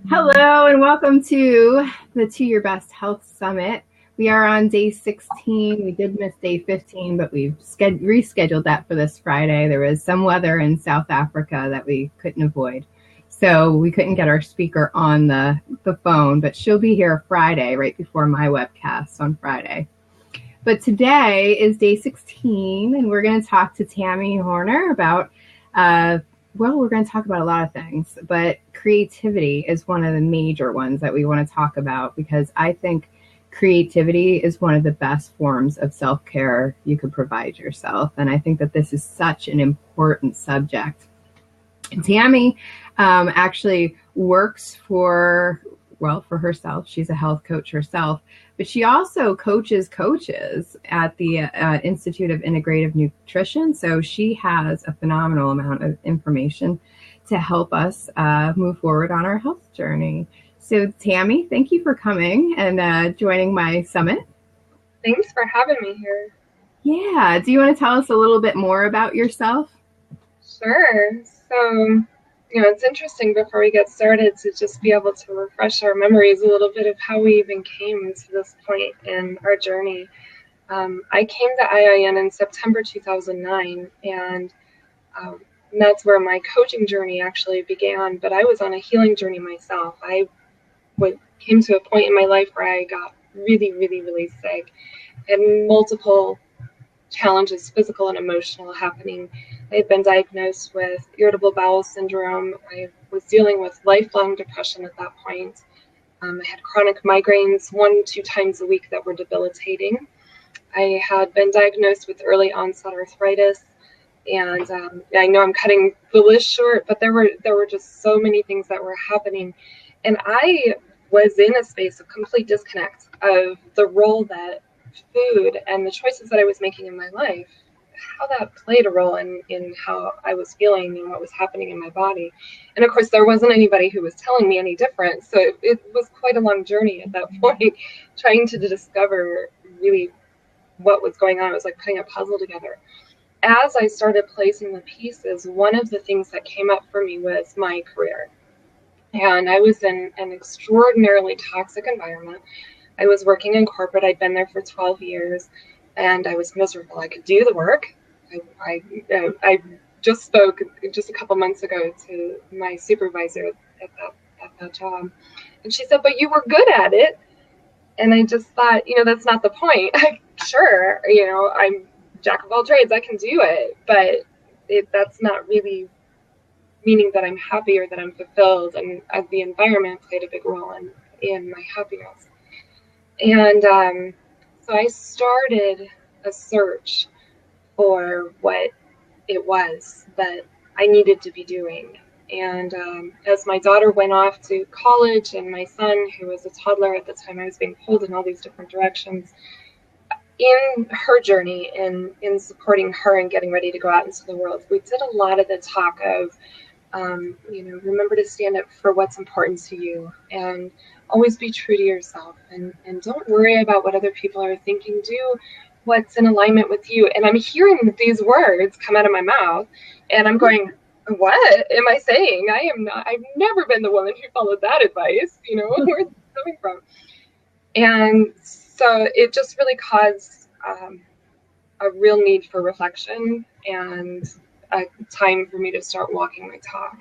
Hello and welcome to the To Your Best Health Summit. We are on day 16. We did miss day 15, but we've rescheduled that for this Friday. There was some weather in South Africa that we couldn't avoid. So we couldn't get our speaker on the phone, but she'll be here Friday, right before my webcast on Friday. But today is day 16, and we're going to talk to Tammy Horner about we're going to talk about a lot of things, but creativity is one of the major ones that we want to talk about because I think creativity is one of the best forms of self-care you could provide yourself. And I think that this is such an important subject. And Tammy actually works for herself. She's a health coach herself, but she also coaches coaches at the Institute of Integrative Nutrition. So she has a phenomenal amount of information to help us move forward on our health journey. So Tammy, thank you for coming and joining my summit. Thanks for having me here. Yeah. Do you want to tell us a little bit more about yourself? Sure. So, it's interesting before we get started to just be able to refresh our memories a little bit of how we even came to this point in our journey. I came to IIN in September 2009, and that's where my coaching journey actually began. But I was on a healing journey myself. I came to a point in my life where I got really, really, really sick, and multiple challenges, physical and emotional, happening. I had been diagnosed with irritable bowel syndrome. I was dealing with lifelong depression at that point. I had chronic migraines 1-2 times a week that were debilitating. I had been diagnosed with early onset arthritis, and I know I'm cutting the list short, but there were just so many things that were happening, and I was in a space of complete disconnect of the role that food and the choices that I was making in my life, how that played a role in how I was feeling and what was happening in my body. And of course, there wasn't anybody who was telling me any different. So it was quite a long journey at that point, trying to discover really what was going on. It was like putting a puzzle together. As I started placing the pieces, one of the things that came up for me was my career. And I was in an extraordinarily toxic environment. I was working in corporate. I'd been there for 12 years, and I was miserable. I could do the work. I just spoke just a couple months ago to my supervisor at that job, and she said, "But you were good at it." And I just thought, that's not the point. Sure, I'm jack of all trades. I can do it, but that's not really meaning that I'm happy or that I'm fulfilled. And the environment played a big role in my happiness. And so I started a search for what it was that I needed to be doing. And as my daughter went off to college and my son, who was a toddler at the time, I was being pulled in all these different directions. In her journey, in supporting her and getting ready to go out into the world, we did a lot of the talk of, remember to stand up for what's important to you, and always be true to yourself, and don't worry about what other people are thinking. Do what's in alignment with you. And I'm hearing these words come out of my mouth, and I'm going, what am I saying? I've never been the woman who followed that advice. Where's it coming from? And so it just really caused a real need for reflection and a time for me to start walking my talk.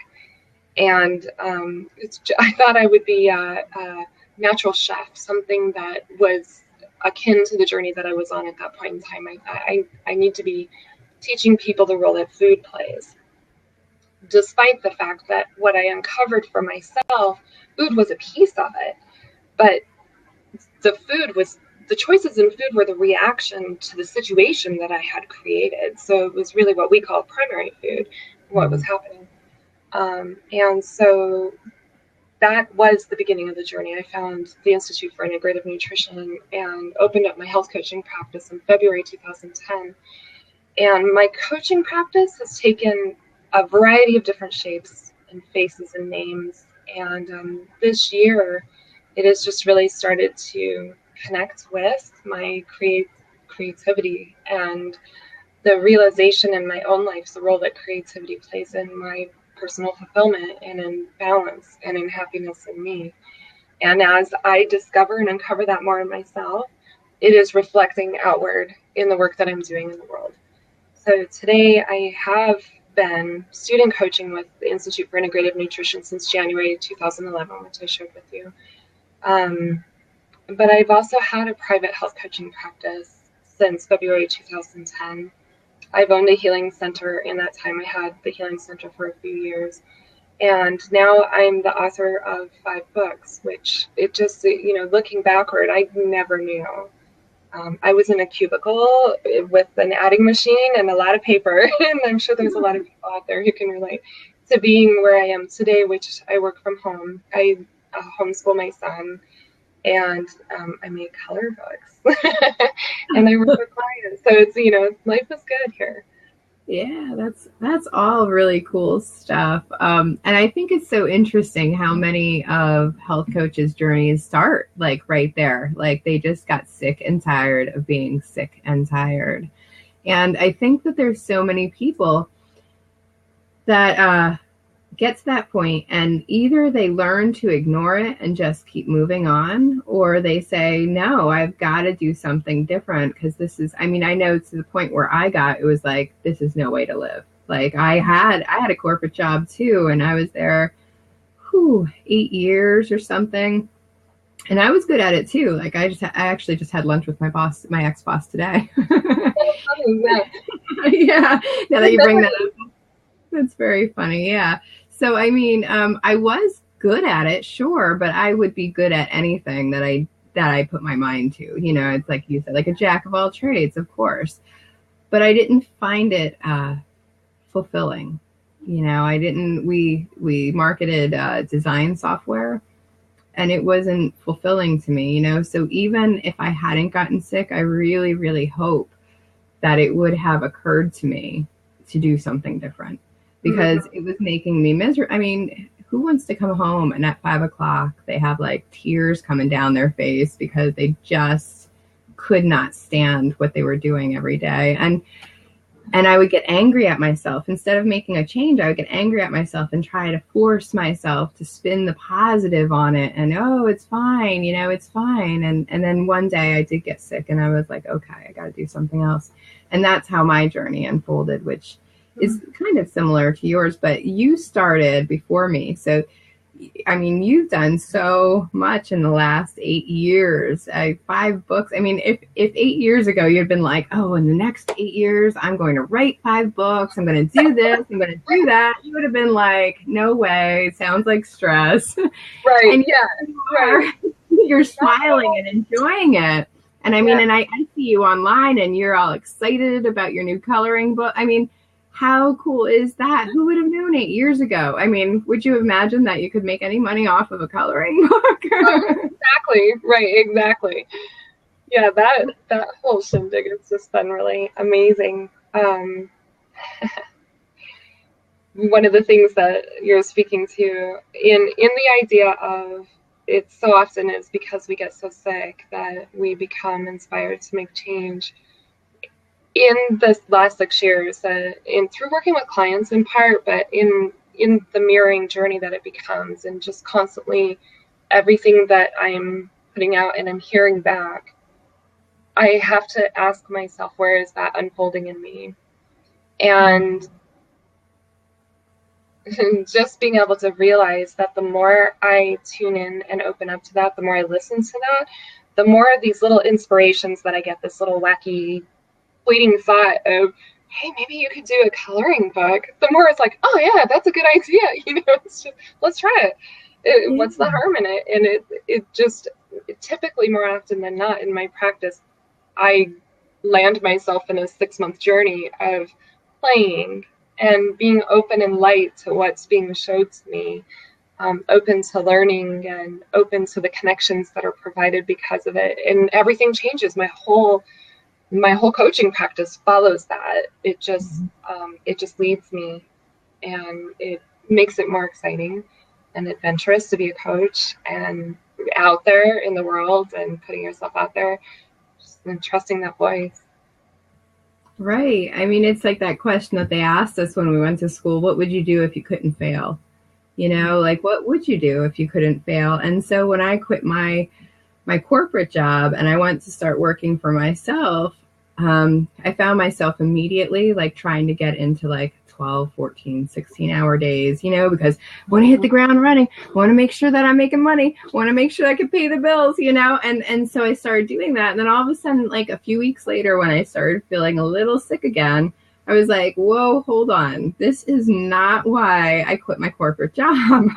And I thought I would be a natural chef, something that was akin to the journey that I was on at that point in time. I need to be teaching people the role that food plays. Despite the fact that what I uncovered for myself, food was a piece of it, but the choices in food were the reaction to the situation that I had created. So it was really what we call primary food, what was happening. And so that was the beginning of the journey. I found the Institute for Integrative Nutrition and opened up my health coaching practice in February 2010. And my coaching practice has taken a variety of different shapes and faces and names. And this year, it has just really started to connect with my creativity and the realization in my own life, the role that creativity plays in my personal fulfillment and in balance and in happiness in me. And as I discover and uncover that more in myself, it is reflecting outward in the work that I'm doing in the world. So today I have been student coaching with the Institute for Integrative Nutrition since January 2011, which I shared with you. But I've also had a private health coaching practice since February 2010. I've owned a healing center. In that time, I had the healing center for a few years. And now I'm the author of 5 books, which it just, looking backward, I never knew. I was in a cubicle with an adding machine and a lot of paper. And I'm sure there's a lot of people out there who can relate to being where I am today, which I work from home. I homeschool my son, and I make color books and I work with clients. So it's, life is good here. Yeah, that's all really cool stuff. And I think it's so interesting how many of health coaches' journeys start like right there. Like they just got sick and tired of being sick and tired. And I think that there's so many people that get to that point and either they learn to ignore it and just keep moving on, or they say, no, I've got to do something different because this is, I know to the point where I got, it was like, this is no way to live. Like I had a corporate job too, and I was there 8 years or something. And I was good at it too. Like I actually just had lunch with my ex-boss today. Yeah. Now that you bring that up, that's very funny. Yeah. So, I was good at it, sure, but I would be good at anything that I put my mind to. It's like you said, like a jack of all trades, of course. But I didn't find it fulfilling. We marketed design software, and it wasn't fulfilling to me, So even if I hadn't gotten sick, I really, really hope that it would have occurred to me to do something different. Because it was making me miserable. Who wants to come home and at 5 o'clock they have like tears coming down their face because they just could not stand what they were doing every day. And I would get angry at myself. Instead of making a change, I would get angry at myself and try to force myself to spin the positive on it. And, it's fine, it's fine. And then one day I did get sick and I was like, okay, I got to do something else. And that's how my journey unfolded, which is kind of similar to yours, but you started before me. So, you've done so much in the last 8 years, 5 books. If 8 years ago you'd been like, oh, in the next 8 years, I'm going to write 5 books. I'm going to do this. I'm going to do that. You would have been like, no way. It sounds like stress. Right. And yeah. You're smiling and enjoying it. And and I see you online and you're all excited about your new coloring book. How cool is that? Who would have known 8 years ago? Would you imagine that you could make any money off of a coloring book? Exactly. Right. Exactly. Yeah. That whole shindig has just been really amazing. One of the things that you're speaking to in the idea of it so often is because we get so sick that we become inspired to make change. In this last 6 years, through working with clients in part, but in the mirroring journey that it becomes, and just constantly everything that I'm putting out and I'm hearing back, I have to ask myself, where is that unfolding in me? And just being able to realize that the more I tune in and open up to that, the more I listen to that, the more of these little inspirations that I get, this little wacky fleeting thought of, hey, maybe you could do a coloring book, the more it's like, oh yeah, that's a good idea. It's just, let's try it. What's the harm in it? And it typically, more often than not in my practice, I land myself in a 6-month journey of playing and being open and light to what's being showed to me, open to learning and open to the connections that are provided because of it. And everything changes. My whole coaching practice follows that. It just leads me, and it makes it more exciting and adventurous to be a coach and out there in the world and putting yourself out there and trusting that voice. Right. I mean, it's like that question that they asked us when we went to school, what would you do if you couldn't fail? You know, like what would you do if you couldn't fail? And so when I quit my corporate job and I went to start working for myself, I found myself immediately like trying to get into like 12, 14, 16-hour days, you know, because I want to hit the ground running. I want to make sure that I'm making money. I want to make sure I can pay the bills, you know, and so I started doing that. And then all of a sudden, like a few weeks later, when I started feeling a little sick again, I was like, whoa, hold on. This is not why I quit my corporate job.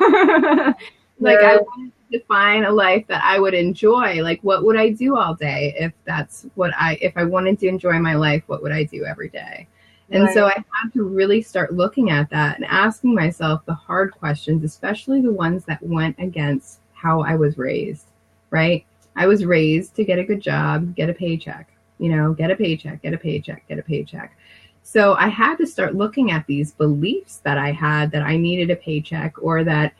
Like I wanted to define a life that I would enjoy. Like what would I do all day if I wanted to enjoy my life, what would I do every day? And so I had to really start looking at that and asking myself the hard questions, especially the ones that went against how I was raised, right? I was raised to get a good job, get a paycheck, you know, get a paycheck, get a paycheck, get a paycheck. So I had to start looking at these beliefs that I had that I needed a paycheck or that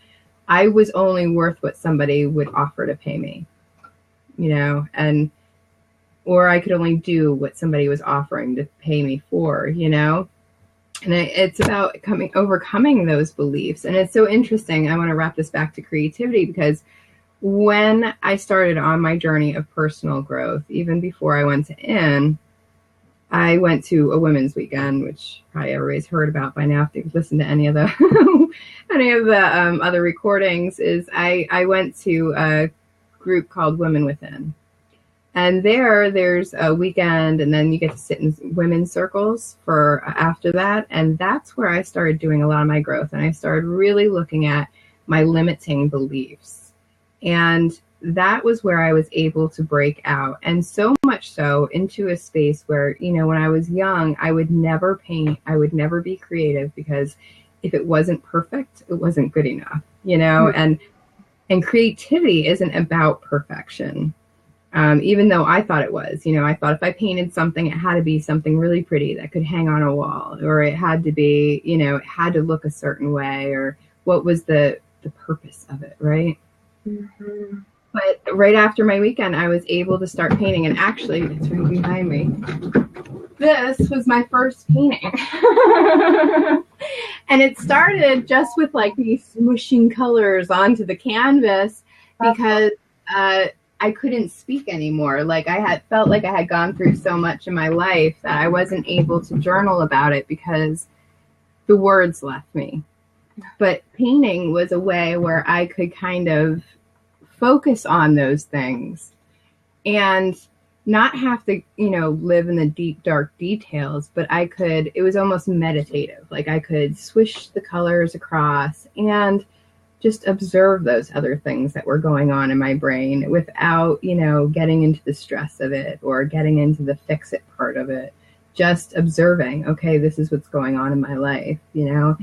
I was only worth what somebody would offer to pay me, you know, or I could only do what somebody was offering to pay me for, you know, and it's about overcoming those beliefs. And it's so interesting. I want to wrap this back to creativity because when I started on my journey of personal growth, even before I went to IN, I went to a women's weekend, which probably everybody's heard about by now if they've listened to any of the other recordings. I went to a group called Women Within, and there's a weekend, and then you get to sit in women's circles for after that, and that's where I started doing a lot of my growth, and I started really looking at my limiting beliefs, and that was where I was able to break out. And so much so into a space where, you know, when I was young, I would never paint, I would never be creative because if it wasn't perfect, it wasn't good enough, you know, and creativity isn't about perfection. Even though I thought it was, you know, I thought if I painted something, it had to be something really pretty that could hang on a wall, or it had to be, you know, it had to look a certain way, or what was the purpose of it, right? Mm-hmm. But right after my weekend, I was able to start painting. And actually, it's right behind me. This was my first painting. And it started just with like these smooshing colors onto the canvas because I couldn't speak anymore. Like I had felt like I had gone through so much in my life that I wasn't able to journal about it because the words left me. But painting was a way where I could kind of focus on those things and not have to, you know, live in the deep, dark details, but it was almost meditative. Like I could swish the colors across and just observe those other things that were going on in my brain without, you know, getting into the stress of it or getting into the fix it part of it. Just observing, okay, this is what's going on in my life, you know?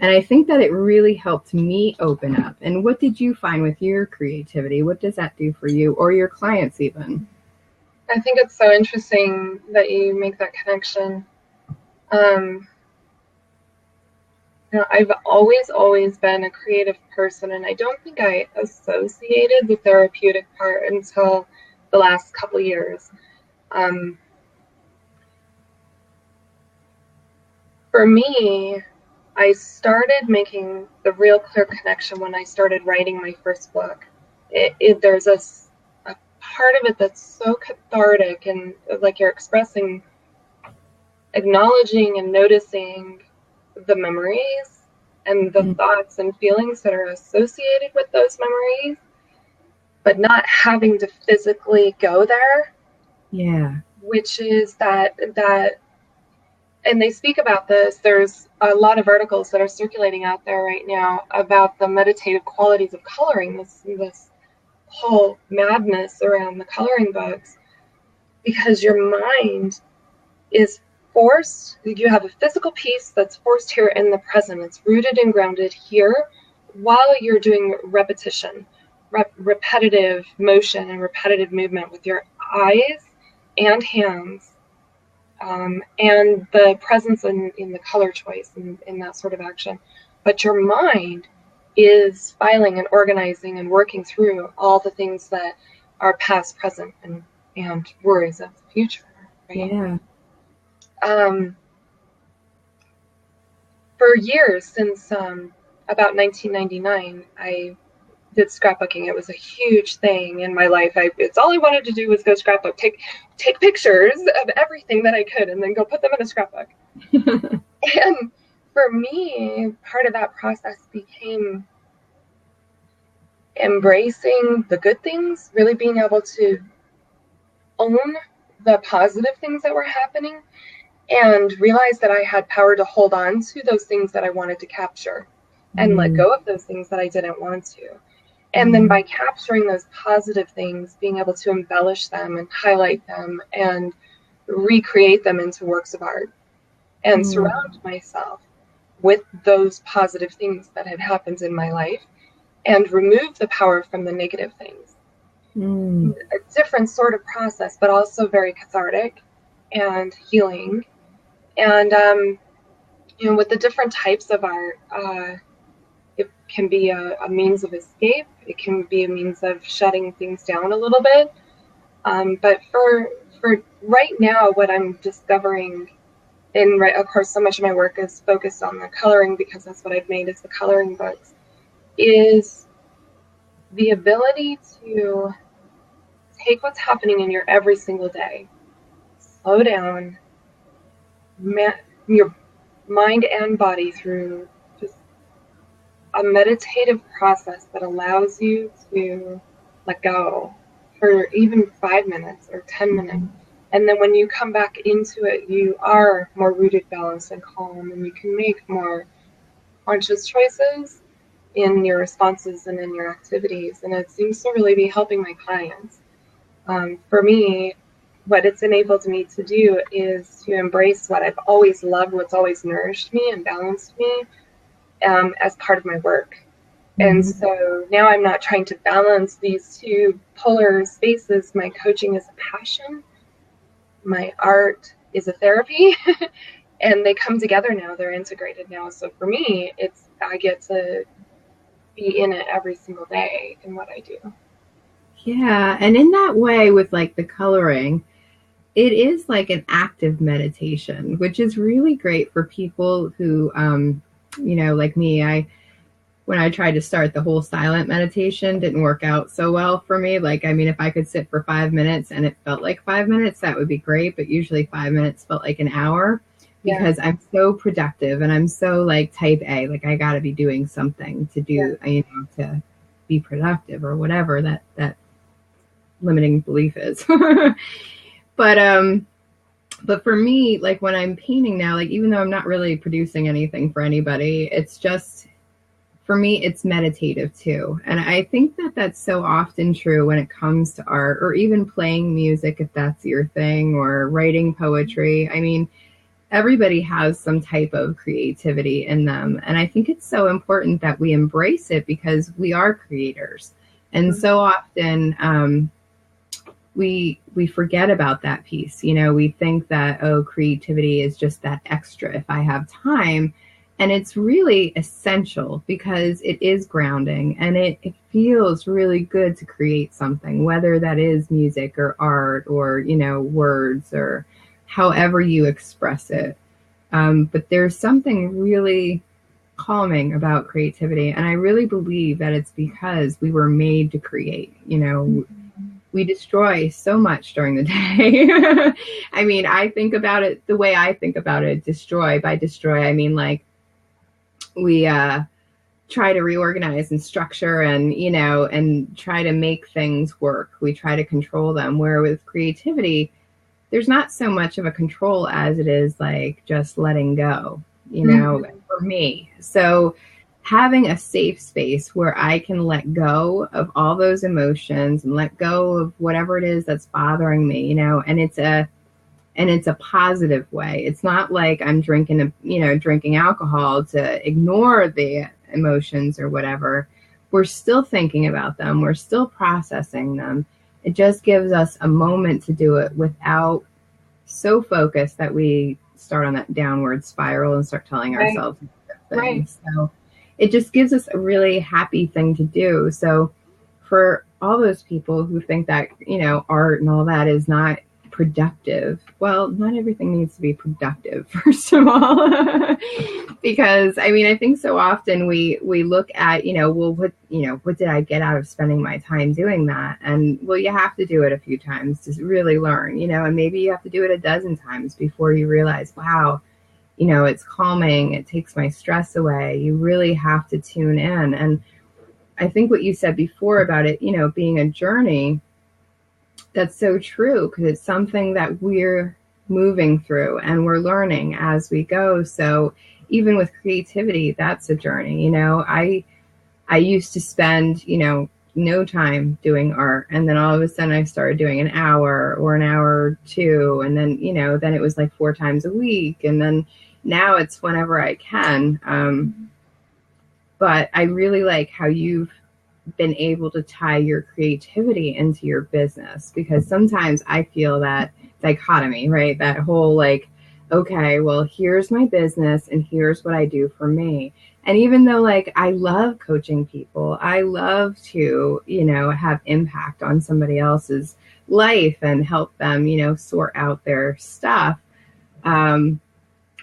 And I think that it really helped me open up. And what did you find with your creativity? What does that do for you or your clients even? I think it's so interesting that you make that connection. You know, I've always been a creative person, and I don't think I associated the therapeutic part until the last couple years. For me, I started making the real clear connection when I started writing my first book. There's a part of it that's so cathartic, and like you're expressing, acknowledging and noticing the memories and the thoughts and feelings that are associated with those memories, but not having to physically go there. Yeah. Which is that and they speak about this. There's a lot of articles that are circulating out there right now about the meditative qualities of coloring, this whole madness around the coloring books, because your mind is forced. You have a physical piece that's forced here in the present. It's rooted and grounded here while you're doing repetition, repetitive motion and repetitive movement with your eyes and hands. And the presence in the color choice and in that sort of action. But your mind is filing and organizing and working through all the things that are past, present, and worries of the future. Right? For years, since about 1999, I did scrapbooking. It was a huge thing in my life. It's all I wanted to do was go scrapbook, take pictures of everything that I could, and then go put them in a scrapbook. And for me, part of that process became embracing the good things, really being able to own the positive things that were happening, and realize that I had power to hold on to those things that I wanted to capture and let go of those things that I didn't want to. And then by capturing those positive things, being able to embellish them and highlight them and recreate them into works of art and surround myself with those positive things that had happened in my life and remove the power from the negative things. A different sort of process, but also very cathartic and healing. And, with the different types of art, it can be a means of escape. It can be a means of shutting things down a little bit. But for right now, what I'm discovering, and of course, so much of my work is focused on the coloring because that's what I've made is the coloring books, is the ability to take what's happening in your every single day, slow down, your mind and body through just a meditative process that allows you to let go for even 5 minutes or 10 minutes. And then when you come back into it, you are more rooted, balanced, and calm, and you can make more conscious choices in your responses and in your activities. And it seems to really be helping my clients. For me, what it's enabled me to do is to embrace what I've always loved, what's always nourished me and balanced me as part of my work. And so now I'm not trying to balance these two polar spaces. My coaching is a passion. My art is a therapy. And they come together now. They're integrated now. So for me, I get to be in it every single day in what I do. Yeah. And in that way, with like the coloring, it is like an active meditation, which is really great for people who, like me, when I tried to start the whole silent meditation, didn't work out so well for me. If I could sit for 5 minutes and it felt like 5 minutes, that would be great. But usually 5 minutes felt like an hour because I'm so productive and I'm so like type A, like I got to be doing something to do, to be productive or whatever that limiting belief is. But for me, like when I'm painting now, like even though I'm not really producing anything for anybody, it's just, for me, it's meditative too. And I think that that's so often true when it comes to art or even playing music, if that's your thing, or writing poetry. I mean, everybody has some type of creativity in them. And I think it's so important that we embrace it because we are creators. And so often, we forget about that piece. We think that, creativity is just that extra if I have time. And it's really essential because it is grounding and it feels really good to create something, whether that is music or art or, words or however you express it. But there's something really calming about creativity. And I really believe that it's because we were made to create, we destroy so much during the day. I mean, I think about it the way I think about it, destroy. By destroy, I mean, like, we try to reorganize and structure and try to make things work. We try to control them. Where with creativity, there's not so much of a control as it is like just letting go, for me. So having a safe space where I can let go of all those emotions and let go of whatever it is that's bothering me, and it's a positive way. It's not like I'm drinking alcohol to ignore the emotions or whatever. We're still thinking about them. We're still processing them. It just gives us a moment to do it without so focused that we start on that downward spiral and start telling ourselves things. So it just gives us a really happy thing to do. So for all those people who think that, art and all that is not productive. Well, not everything needs to be productive, first of all, because I mean, I think so often we look at, well, what did I get out of spending my time doing that? And well, you have to do it a few times to really learn, and maybe you have to do it a dozen times before you realize, wow, it's calming. It takes my stress away. You really have to tune in. And I think what you said before about it, being a journey, that's so true, because it's something that we're moving through and we're learning as we go. So even with creativity, that's a journey. I used to spend, no time doing art. And then all of a sudden I started doing an hour or an hour or two. And then, then it was like 4 times a week. And then now it's whenever I can. But I really like how you've been able to tie your creativity into your business, because sometimes I feel that dichotomy, right? That whole like, okay, well, here's my business and here's what I do for me. And even though like I love coaching people, I love to, have impact on somebody else's life and help them, sort out their stuff.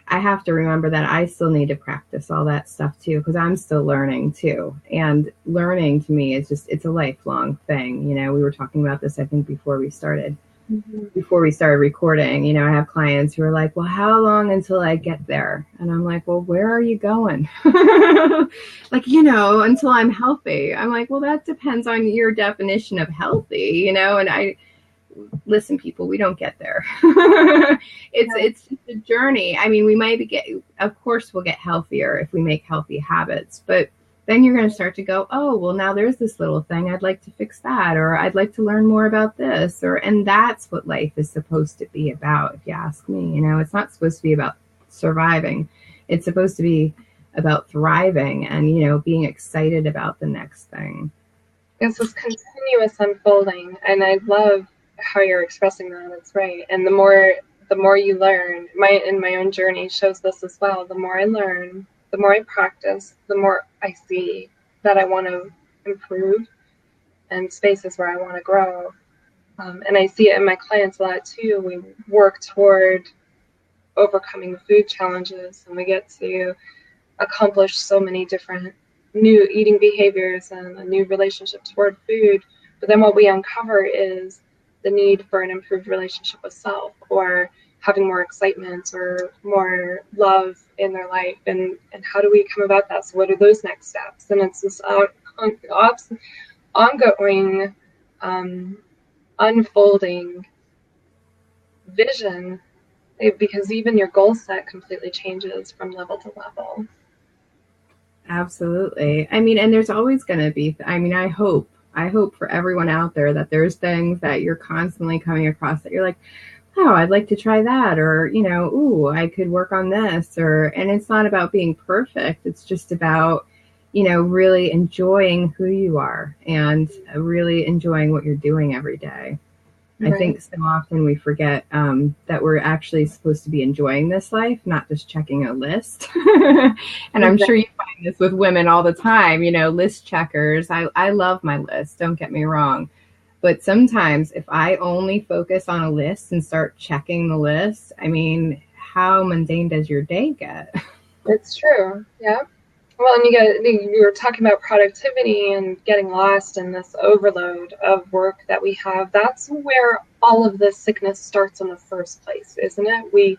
I have to remember that I still need to practice all that stuff too, because I'm still learning too. And learning to me is it's a lifelong thing. We were talking about this, I think, before we started recording. I have clients who are like, well, how long until I get there? And I'm like, well, where are you going? Like, until I'm healthy. I'm like, well, that depends on your definition of healthy, and listen, people, we don't get there. It's just a journey. I mean, of course we'll get healthier if we make healthy habits, but then you're going to start to go, oh, well, now there's this little thing. I'd like to fix that, or I'd like to learn more about this, and that's what life is supposed to be about. If you ask me, it's not supposed to be about surviving. It's supposed to be about thriving and, being excited about the next thing. It's this continuous unfolding. And I love how you're expressing that. It's right. And the more you learn, my own journey shows this as well. The more I learn, the more I practice, the more I see that I want to improve and spaces where I want to grow. And I see it in my clients a lot too. We work toward overcoming food challenges, and we get to accomplish so many different new eating behaviors and a new relationship toward food. But then what we uncover is the need for an improved relationship with self, or having more excitement or more love in their life, and how do we come about that? So what are those next steps? And it's this ongoing unfolding vision, because even your goal set completely changes from level to level. Absolutely. I mean, and there's always going to be, I hope for everyone out there that there's things that you're constantly coming across that you're like, oh, I'd like to try that, or, ooh, I could work on this, and it's not about being perfect. It's just about, really enjoying who you are and really enjoying what you're doing every day. Right. I think so often we forget that we're actually supposed to be enjoying this life, not just checking a list. And I'm sure you find this with women all the time, list checkers. I love my list, don't get me wrong. But sometimes if I only focus on a list and start checking the list, I mean, how mundane does your day get? It's true. Yeah. Well, and you were talking about productivity and getting lost in this overload of work that we have. That's where all of this sickness starts in the first place, isn't it? We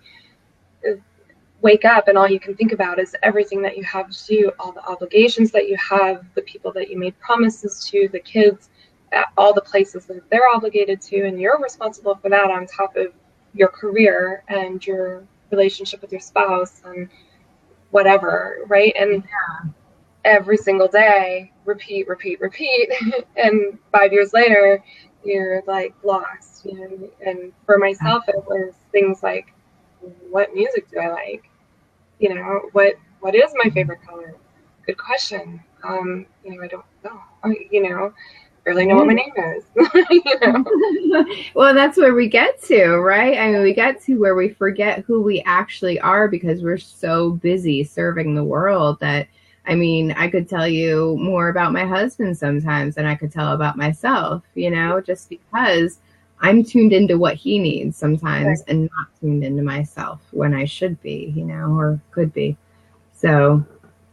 wake up and all you can think about is everything that you have to do, all the obligations that you have, the people that you made promises to, the kids, all the places that they're obligated to, and you're responsible for that on top of your career and your relationship with your spouse and whatever, right? And every single day, repeat. And 5 years later, you're like lost, And for myself, it was things like, what music do I like? What is my favorite color? Good question. I don't know. Barely know what my name is. Well, that's where we get to, right? I mean, we get to where we forget who we actually are because we're so busy serving the world that, I could tell you more about my husband sometimes than I could tell about myself, just because I'm tuned into what he needs sometimes and not tuned into myself when I should be, or could be. So,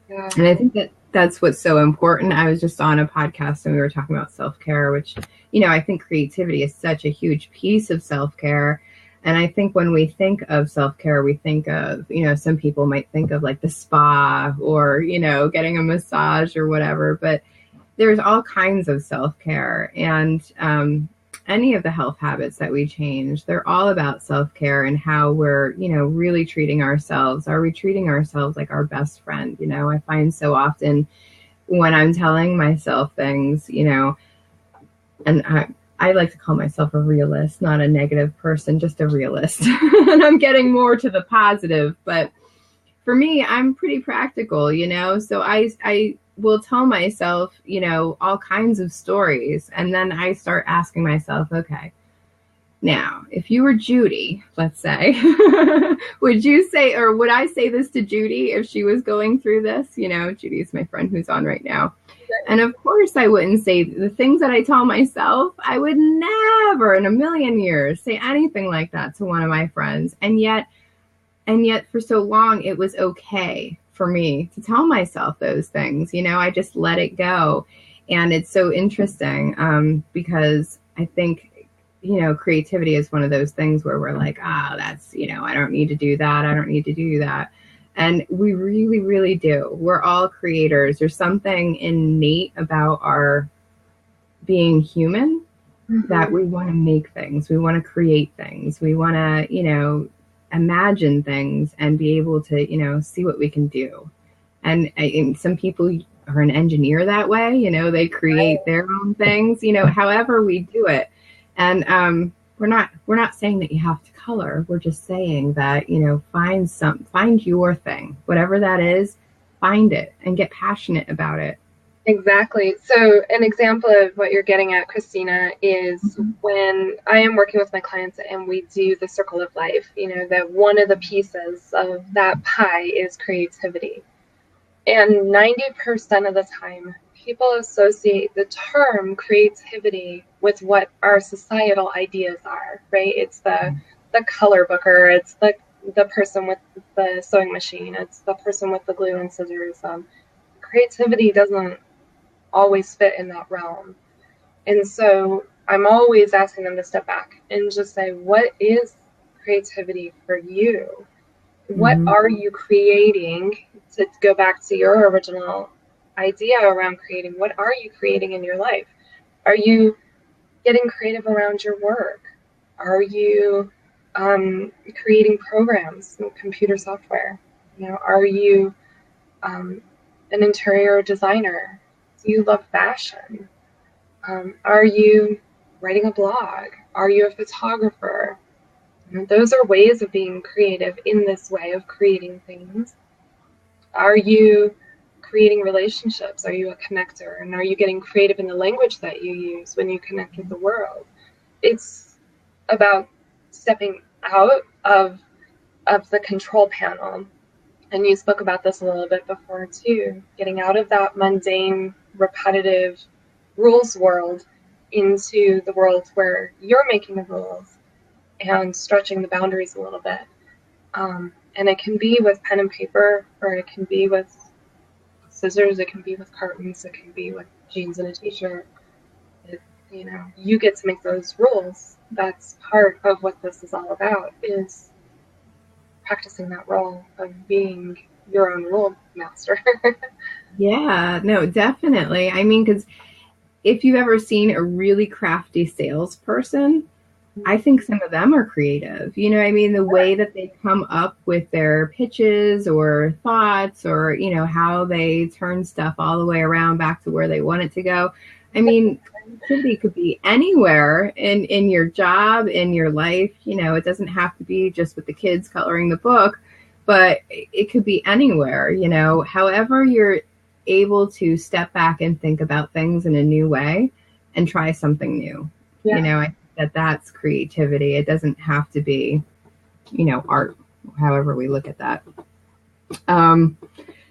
and I think that's what's so important. I was just on a podcast and we were talking about self-care, which, I think creativity is such a huge piece of self-care. And I think when we think of self-care, we think of, some people might think of like the spa or, getting a massage or whatever, but there's all kinds of self-care. And any of the health habits that we change, they're all about self-care and how we're, really treating ourselves. Are we treating ourselves like our best friend? I find so often when I'm telling myself things, and I like to call myself a realist, not a negative person, just a realist. And I'm getting more to the positive. But for me, I'm pretty practical, so I will tell myself, all kinds of stories. And then I start asking myself, okay, now, if you were Judy, let's say, would I say this to Judy if she was going through this? Judy's my friend who's on right now. And of course I wouldn't say the things that I tell myself. I would never in a million years say anything like that to one of my friends. And yet for so long, it was okay for me to tell myself those things. I just let it go. And it's so interesting because I think, creativity is one of those things where we're like, that's, I don't need to do that. I don't need to do that. And we really, really do. We're all creators. There's something innate about our being human that we want to make things. We want to create things. We want to, imagine things and be able to, see what we can do. And some people are an engineer that way, they create their own things, however we do it. And we're not saying that you have to color. We're just saying that, find your thing, whatever that is, find it and get passionate about it. Exactly. So an example of what you're getting at, Christina, is when I am working with my clients and we do the circle of life, that one of the pieces of that pie is creativity. And 90% of the time, people associate the term creativity with what our societal ideas are, right? It's the color booker, it's the person with the sewing machine, it's the person with the glue and scissors. Creativity doesn't always fit in that realm. And so I'm always asking them to step back and just say, what is creativity for you? What are you creating? To go back to your original idea around creating, what are you creating in your life? Are you getting creative around your work? Are you creating programs, computer software? Are you an interior designer? Do you love fashion? Are you writing a blog? Are you a photographer? Those are ways of being creative in this way of creating things. Are you creating relationships? Are you a connector? And are you getting creative in the language that you use when you connect with the world? It's about stepping out of the control panel. And you spoke about this a little bit before too, getting out of that mundane, repetitive rules world into the world where you're making the rules and stretching the boundaries a little bit. And it can be with pen and paper, or it can be with scissors, it can be with cartons, it can be with jeans and a t-shirt. You get to make those rules. That's part of what this is all about, is practicing that role of being your own rule master. Yeah, no, definitely. I mean, because if you've ever seen a really crafty salesperson, I think some of them are creative. The way that they come up with their pitches or thoughts, or, how they turn stuff all the way around back to where they want it to go. Creativity could be anywhere in your job, in your life. It doesn't have to be just with the kids coloring the book, but it could be anywhere, however you're able to step back and think about things in a new way and try something new. I think that's creativity. It doesn't have to be, art, however we look at that.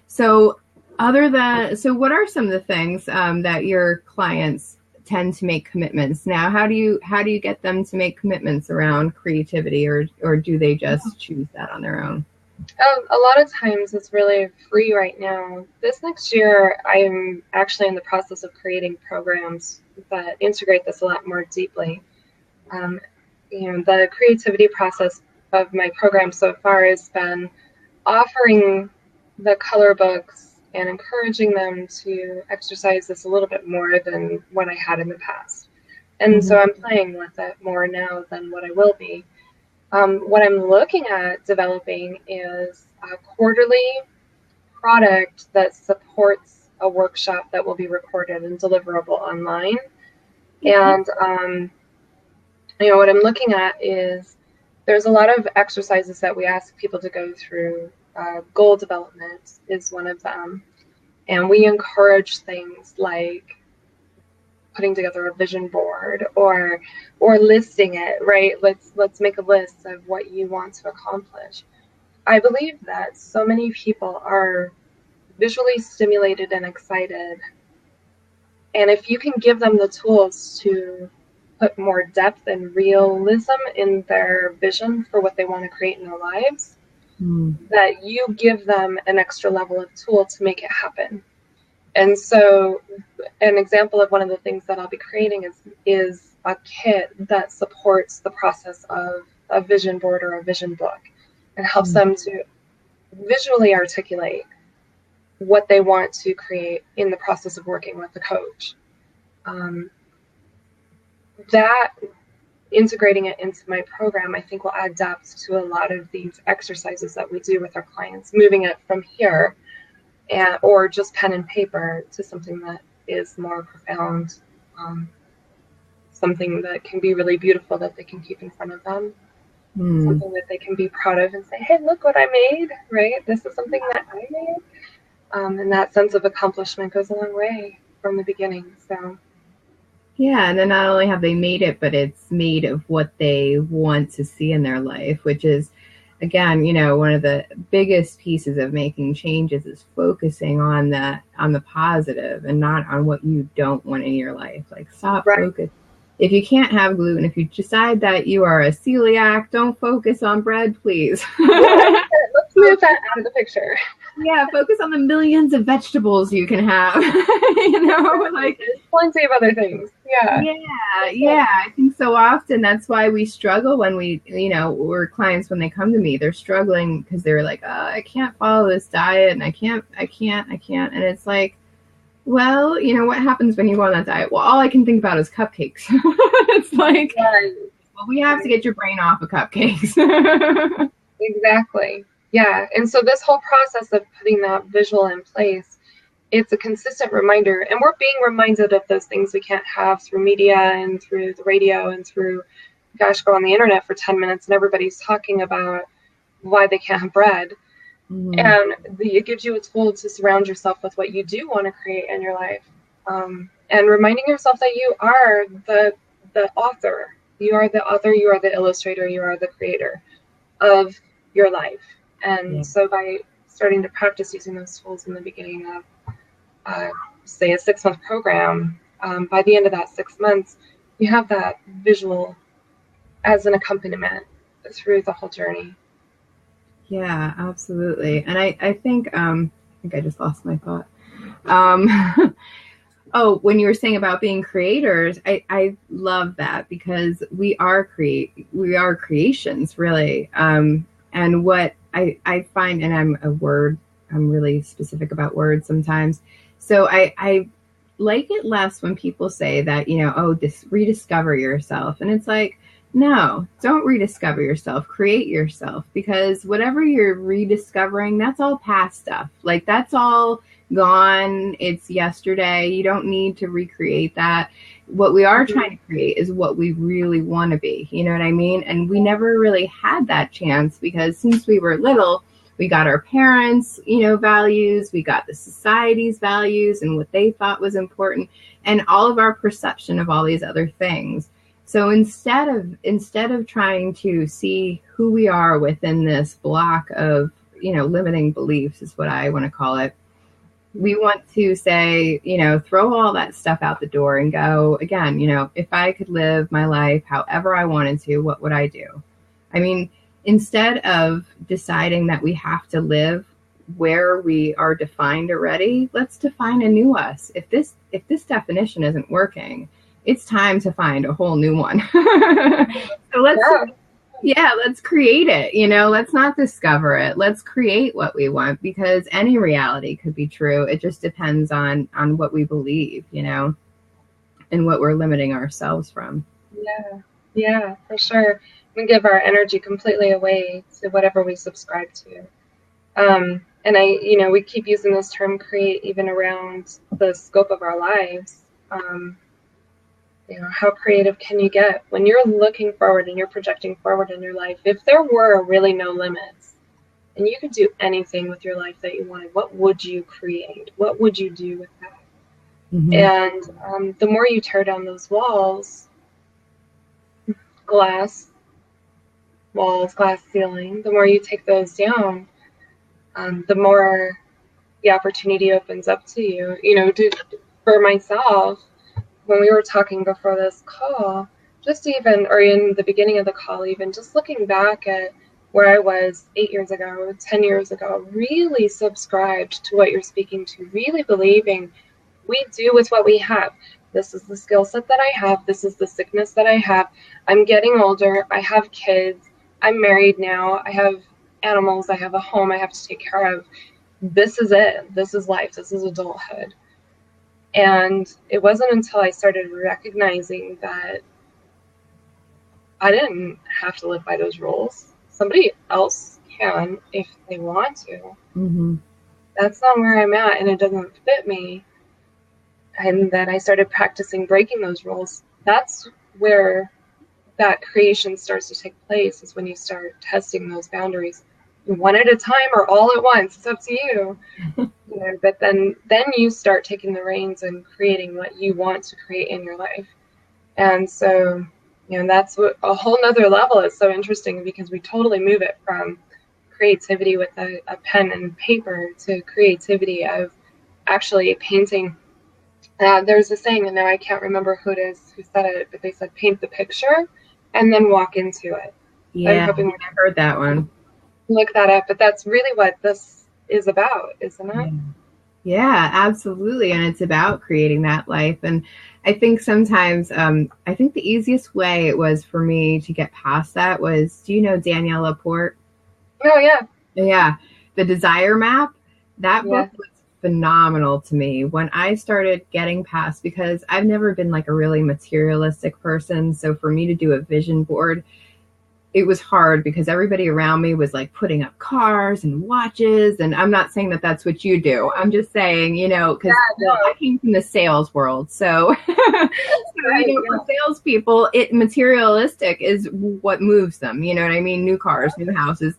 So what are some of the things that your clients tend to make commitments. Now, how do you get them to make commitments around creativity, or do they just choose that on their own? A lot of times it's really free right now. This next year, I'm actually in the process of creating programs that integrate this a lot more deeply. The creativity process of my program so far has been offering the color books and encouraging them to exercise this a little bit more than what I had in the past. And so I'm playing with it more now than what I will be. What I'm looking at developing is a quarterly product that supports a workshop that will be recorded and deliverable online. And, what I'm looking at is there's a lot of exercises that we ask people to go through. Goal development is one of them. And we encourage things like putting together a vision board or listing it, right? Let's make a list of what you want to accomplish. I believe that so many people are visually stimulated and excited. And if you can give them the tools to put more depth and realism in their vision for what they want to create in their lives, that you give them an extra level of tool to make it happen. And so an example of one of the things that I'll be creating is a kit that supports the process of a vision board or a vision book and helps them to visually articulate what they want to create in the process of working with the coach. That integrating it into my program, I think will add depth to a lot of these exercises that we do with our clients, moving it from here or just pen and paper to something that is more profound, something that can be really beautiful that they can keep in front of them, something that they can be proud of and say, hey, look what I made, right? This is something that I made. And that sense of accomplishment goes a long way from the beginning. So. Yeah, and then not only have they made it, but it's made of what they want to see in their life, which is, again, one of the biggest pieces of making changes is focusing on the positive and not on what you don't want in your life. Like, stop focus. If you can't have gluten, if you decide that you are a celiac, don't focus on bread, please. Let's move that out of the picture. Yeah, focus on the millions of vegetables you can have. Like there's plenty of other things. Yeah. I think so often that's why we struggle when we're clients when they come to me. They're struggling because they're like, oh, I can't follow this diet, and I can't. And it's like, well, what happens when you go on that diet? Well, all I can think about is cupcakes. It's like, well, we have to get your brain off of cupcakes. Exactly. Yeah. And so this whole process of putting that visual in place, it's a consistent reminder. And we're being reminded of those things we can't have through media and through the radio and through, go on the internet for 10 minutes and everybody's talking about why they can't have bread. And it gives you a tool to surround yourself with what you do want to create in your life. And reminding yourself that you are the author. You are the author, you are the illustrator, you are the creator of your life. And so by starting to practice using those tools in the beginning of, say, a 6-month program, by the end of that 6 months, you have that visual as an accompaniment through the whole journey. Yeah, absolutely. And I think I just lost my thought. When you were saying about being creators, I love that because we are creations, really. And what I find, and I'm really specific about words sometimes. So I like it less when people say that, rediscover yourself. And it's like, no, don't rediscover yourself, create yourself, because whatever you're rediscovering, that's all past stuff. Like, that's all gone. It's yesterday. You don't need to recreate that. What we are trying to create is what we really want to be. You know what I mean? And we never really had that chance because since we were little, we got our parents, values, we got the society's values and what they thought was important, and all of our perception of all these other things. So instead of trying to see who we are within this block of, limiting beliefs is what I want to call it, We want to say, throw all that stuff out the door and go again, if I could live my life however I wanted to, what would I do? I mean, instead of deciding that we have to live where we are defined already, let's define a new us. If this definition isn't working, it's time to find a whole new one. So let's create it. Let's not discover it. Let's create what we want, because any reality could be true. It just depends on what we believe, and what we're limiting ourselves from. Yeah, for sure. We give our energy completely away to whatever we subscribe to. And we keep using this term create even around the scope of our lives. How creative can you get when you're looking forward and you're projecting forward in your life? If there were really no limits and you could do anything with your life that you wanted, what would you create? What would you do with that? Mm-hmm. And the more you tear down those walls, glass ceiling, the more you take those down, the more the opportunity opens up to you. For myself, when we were talking before this call, or in the beginning of the call, even just looking back at where I was 8 years ago, 10 years ago, really subscribed to what you're speaking to, really believing we do with what we have. This is the skill set that I have. This is the sickness that I have. I'm getting older. I have kids. I'm married now. I have animals. I have a home I have to take care of. This is it. This is life. This is adulthood. And it wasn't until I started recognizing that I didn't have to live by those rules. Somebody else can if they want to. Mm-hmm. That's not where I'm at, and it doesn't fit me. And then I started practicing breaking those rules. That's where that creation starts to take place, is when you start testing those boundaries one at a time or all at once. It's up to you. But then you start taking the reins and creating what you want to create in your life. And so, that's what a whole nother level is so interesting, because we totally move it from creativity with a pen and paper to creativity of actually painting. There's a saying, and now I can't remember who said it, but they said, paint the picture and then walk into it. Yeah, I've heard that one. Look that up, but that's really what this is about, isn't it? Yeah, absolutely. And it's about creating that life. And I think sometimes, I think the easiest way it was for me to get past that was, do you know Danielle Laporte? Oh, yeah. Yeah. The Desire Map, that book was phenomenal to me when I started getting past, because I've never been like a really materialistic person. So for me to do a vision board, it was hard because everybody around me was like putting up cars and watches. And I'm not saying that that's what you do. I'm just saying, because I came from the sales world. So, for salespeople, materialistic is what moves them. You know what I mean? New cars, new houses.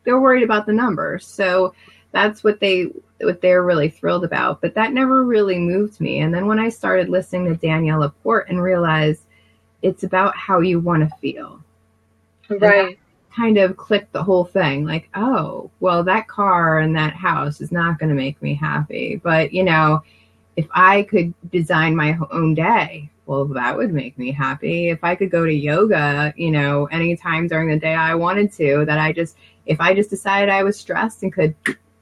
They're worried about the numbers. So that's what they're really thrilled about. But that never really moved me. And then when I started listening to Danielle Laporte and realized it's about how you want to feel. Right. Kind of clicked the whole thing. Like, oh, well, that car and that house is not going to make me happy. But, if I could design my own day, well, that would make me happy. If I could go to yoga, anytime during the day I wanted to, if I just decided I was stressed and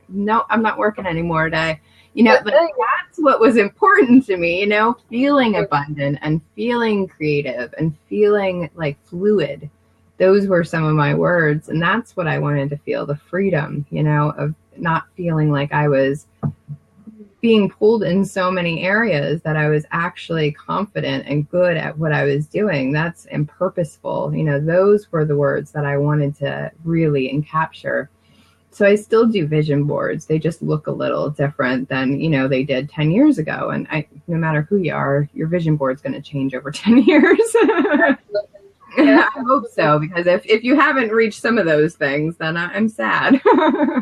no, I'm not working anymore today. But that's what was important to me, feeling abundant and feeling creative and feeling like fluid. Those were some of my words. And that's what I wanted to feel, the freedom, of not feeling like I was being pulled in so many areas, that I was actually confident and good at what I was doing. And purposeful. Those were the words that I wanted to really capture. So I still do vision boards. They just look a little different than, they did 10 years ago. And no matter who you are, your vision board's going to change over 10 years. I hope so, because if you haven't reached some of those things, then I'm sad. Yeah,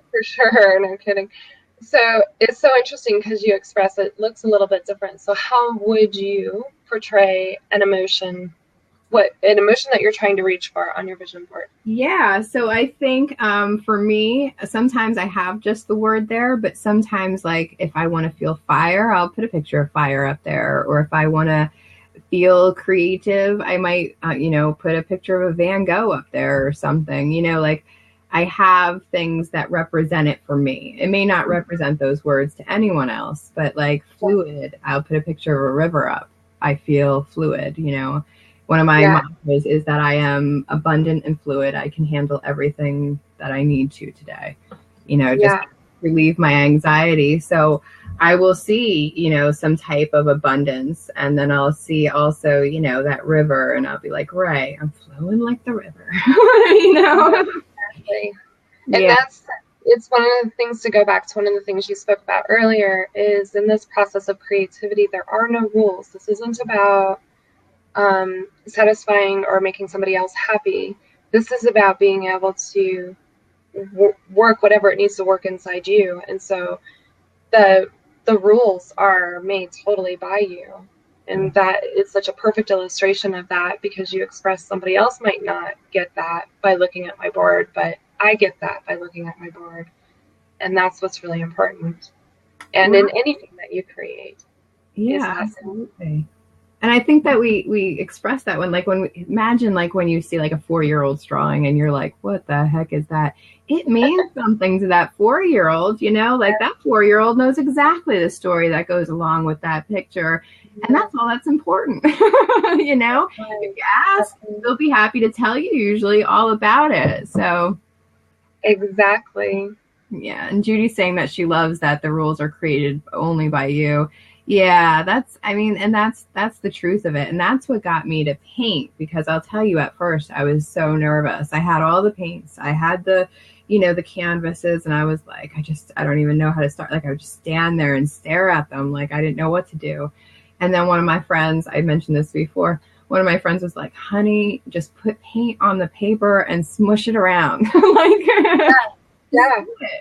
for sure. No kidding. So it's so interesting because you express it looks a little bit different. So how would you portray an emotion what an emotion that you're trying to reach for on your vision board. Yeah, so I think for me, sometimes I have just the word there, but sometimes, like, if I want to feel fire, I'll put a picture of fire up there. Or if I want to feel creative, I might, put a picture of a Van Gogh up there or something. Like, I have things that represent it for me. It may not represent those words to anyone else, but like fluid, I'll put a picture of a river up. I feel fluid. One of my mantras is that I am abundant and fluid. I can handle everything that I need to today, just relieve my anxiety. So I will see, some type of abundance. And then I'll see also, that river, and I'll be like, right, I'm flowing like the river, Exactly. And it's one of the things, to go back to one of the things you spoke about earlier, is in this process of creativity, there are no rules. This isn't about satisfying or making somebody else happy. This is about being able to work whatever it needs to work inside you. And so the rules are made totally by you. And that is such a perfect illustration of that, because you express somebody else might not get that by looking at my board, but I get that by looking at my board. And that's what's really important. And in anything that you create. Yeah, absolutely. And I think that we express that imagine when you see like a 4-year-old's drawing and you're like, what the heck is that? It means something to that 4-year-old, like that 4-year-old knows exactly the story that goes along with that picture. And that's all that's important. If you ask, they'll be happy to tell you usually all about it. So exactly. Yeah. And Judy's saying that she loves that the rules are created only by you. Yeah, that's the truth of it. And that's what got me to paint, because I'll tell you, at first I was so nervous. I had all the paints, I had the canvases, and I was like, I don't even know how to start. Like, I would just stand there and stare at them. Like, I didn't know what to do. And then one of my friends, I mentioned this before, one of my friends was like, honey, just put paint on the paper and smush it around.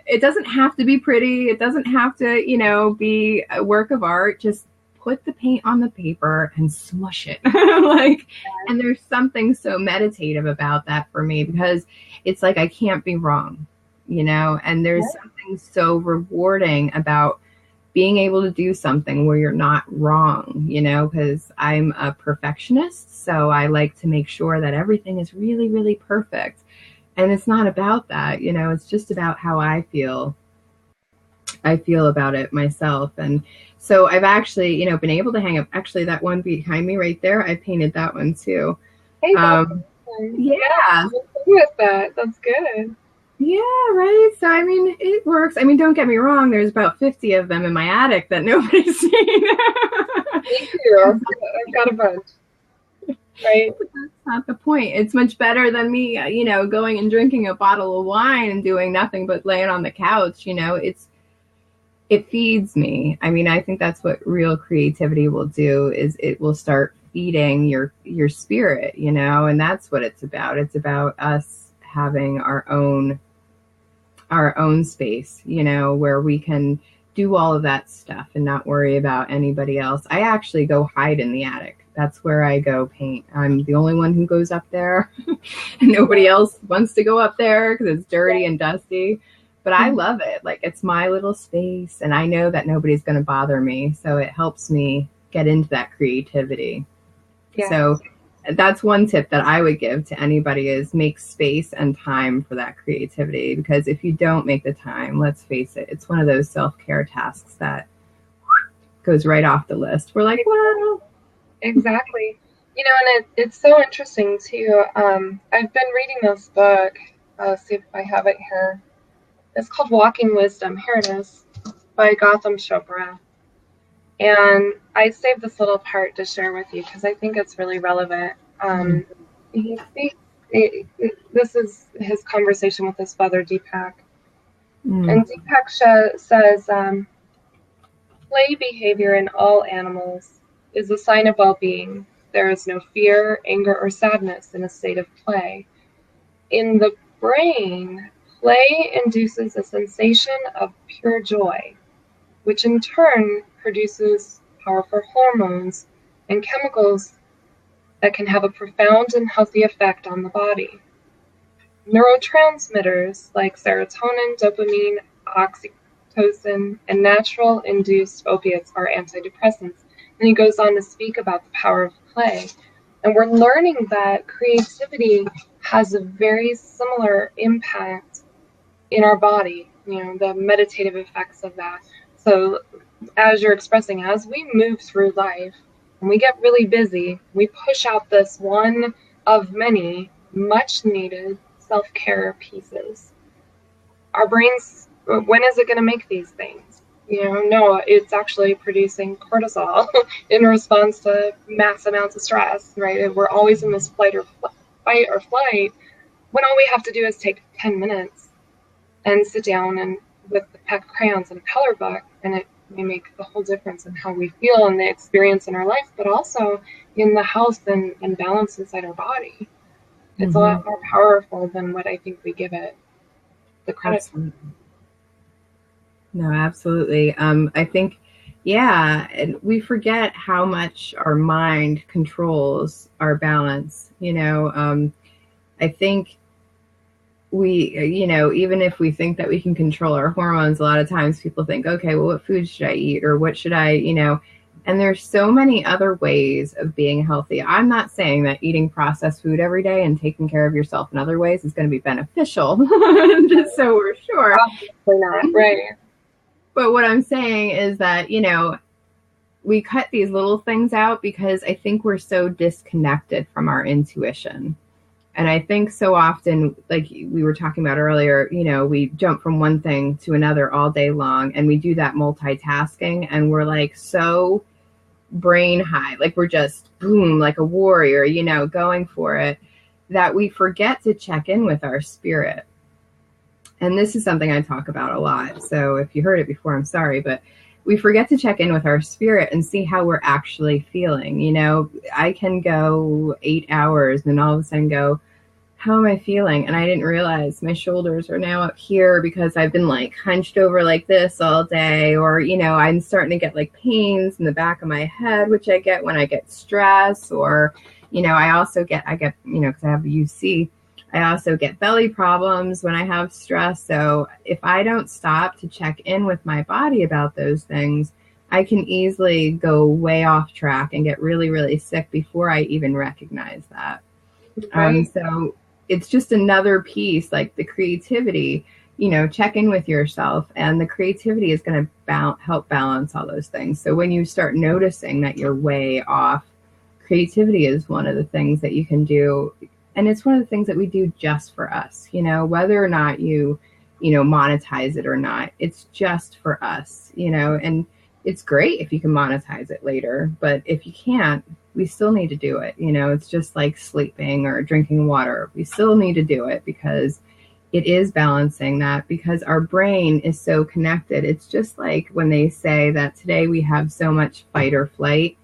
It doesn't have to be pretty. It doesn't have to, be a work of art. Just put the paint on the paper and smush it. And there's something so meditative about that for me, because it's like I can't be wrong, and there's something so rewarding about being able to do something where you're not wrong, because I'm a perfectionist. So I like to make sure that everything is really, really perfect. And it's not about that, it's just about how I feel about it myself. And so I've actually, been able to hang up, actually, that one behind me right there, I painted that one too. Hey, yeah. With that. That's good. Yeah, right. So, it works. Don't get me wrong. There's about 50 of them in my attic that nobody's seen. Me too. I've got a bunch. Right. But that's not the point. It's much better than me, going and drinking a bottle of wine and doing nothing but laying on the couch. It feeds me. I think that's what real creativity will do, is it will start feeding your spirit, and that's what it's about. It's about us having our own space, where we can do all of that stuff and not worry about anybody else. I actually go hide in the attic. That's where I go paint. I'm the only one who goes up there. And nobody else wants to go up there because it's dirty and dusty. But I love it. Like, it's my little space, and I know that nobody's going to bother me. So it helps me get into that creativity. Yeah. So that's one tip that I would give to anybody, is make space and time for that creativity. Because if you don't make the time, let's face it, it's one of those self-care tasks that goes right off the list. We're like, well... Exactly. And it's so interesting too. I've been reading this book. See if I have it here. It's called Walking Wisdom. Here it is, by Gautam Chopra. And I saved this little part to share with you because I think it's really relevant. This is his conversation with his father, Deepak. And Deepak says, play behavior in all animals is a sign of well-being. There is no fear, anger, or sadness in a state of play. In the brain, play induces a sensation of pure joy, which in turn produces powerful hormones and chemicals that can have a profound and healthy effect on the body. Neurotransmitters like serotonin, dopamine, oxytocin, and natural induced opiates are antidepressants. And he goes on to speak about the power of play. And we're learning that creativity has a very similar impact in our body, the meditative effects of that. So as you're expressing, as we move through life and we get really busy, we push out this one of many much needed self-care pieces. Our brains, when is it going to make these things? No, it's actually producing cortisol in response to mass amounts of stress, right? We're always in this fight or flight, when all we have to do is take 10 minutes and sit down and with the pack of crayons and a color book, and it may make the whole difference in how we feel and the experience in our life, but also in the health and balance inside our body. It's a lot more powerful than what I think we give it the credit. Absolutely. No, absolutely. I think, and we forget how much our mind controls our balance. I think we, even if we think that we can control our hormones, a lot of times people think, okay, well, what food should I eat? Or what should I, and there's so many other ways of being healthy. I'm not saying that eating processed food every day and taking care of yourself in other ways is going to be beneficial, just so we're sure. Probably not, right. But what I'm saying is that, we cut these little things out because I think we're so disconnected from our intuition. And I think so often, like we were talking about earlier, we jump from one thing to another all day long, and we do that multitasking, and we're like so brain high, like we're just boom, like a warrior, going for it, that we forget to check in with our spirit. And this is something I talk about a lot. So if you heard it before, I'm sorry, but we forget to check in with our spirit and see how we're actually feeling. I can go 8 hours and then all of a sudden go, how am I feeling? And I didn't realize my shoulders are now up here because I've been like hunched over like this all day. Or, I'm starting to get like pains in the back of my head, which I get when I get stressed. Or, I get, because I have UC, I also get belly problems when I have stress. So if I don't stop to check in with my body about those things, I can easily go way off track and get really, really sick before I even recognize that. Right. So it's just another piece, like the creativity, check in with yourself, and the creativity is going to help balance all those things. So when you start noticing that you're way off, creativity is one of the things that you can do. And it's one of the things that we do just for us, whether or not you monetize it or not, it's just for us, and it's great if you can monetize it later, but if you can't, we still need to do it. It's just like sleeping or drinking water. We still need to do it because it is balancing that, because our brain is so connected. It's just like when they say that today we have so much fight or flight,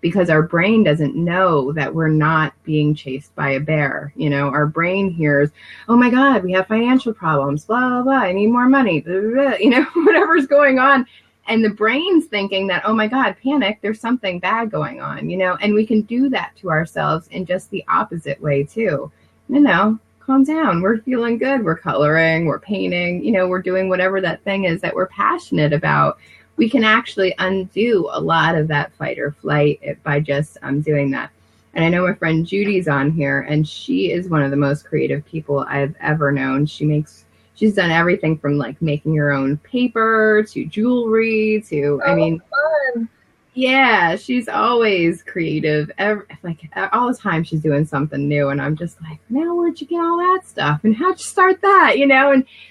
because our brain doesn't know that we're not being chased by a bear. Our brain hears, oh my God, we have financial problems, blah, blah, blah, I need more money, blah, blah, blah, whatever's going on. And the brain's thinking that, oh my God, panic, there's something bad going on, and we can do that to ourselves in just the opposite way too. Calm down. We're feeling good. We're coloring, we're painting, we're doing whatever that thing is that we're passionate about. We can actually undo a lot of that fight or flight by just doing that. And I know my friend Judy's on here, and she is one of the most creative people I've ever known. She's done everything from like making her own paper to jewelry to, fun. Yeah, she's always creative. All the time she's doing something new, and I'm just like, now where'd you get all that stuff? And how'd you start that?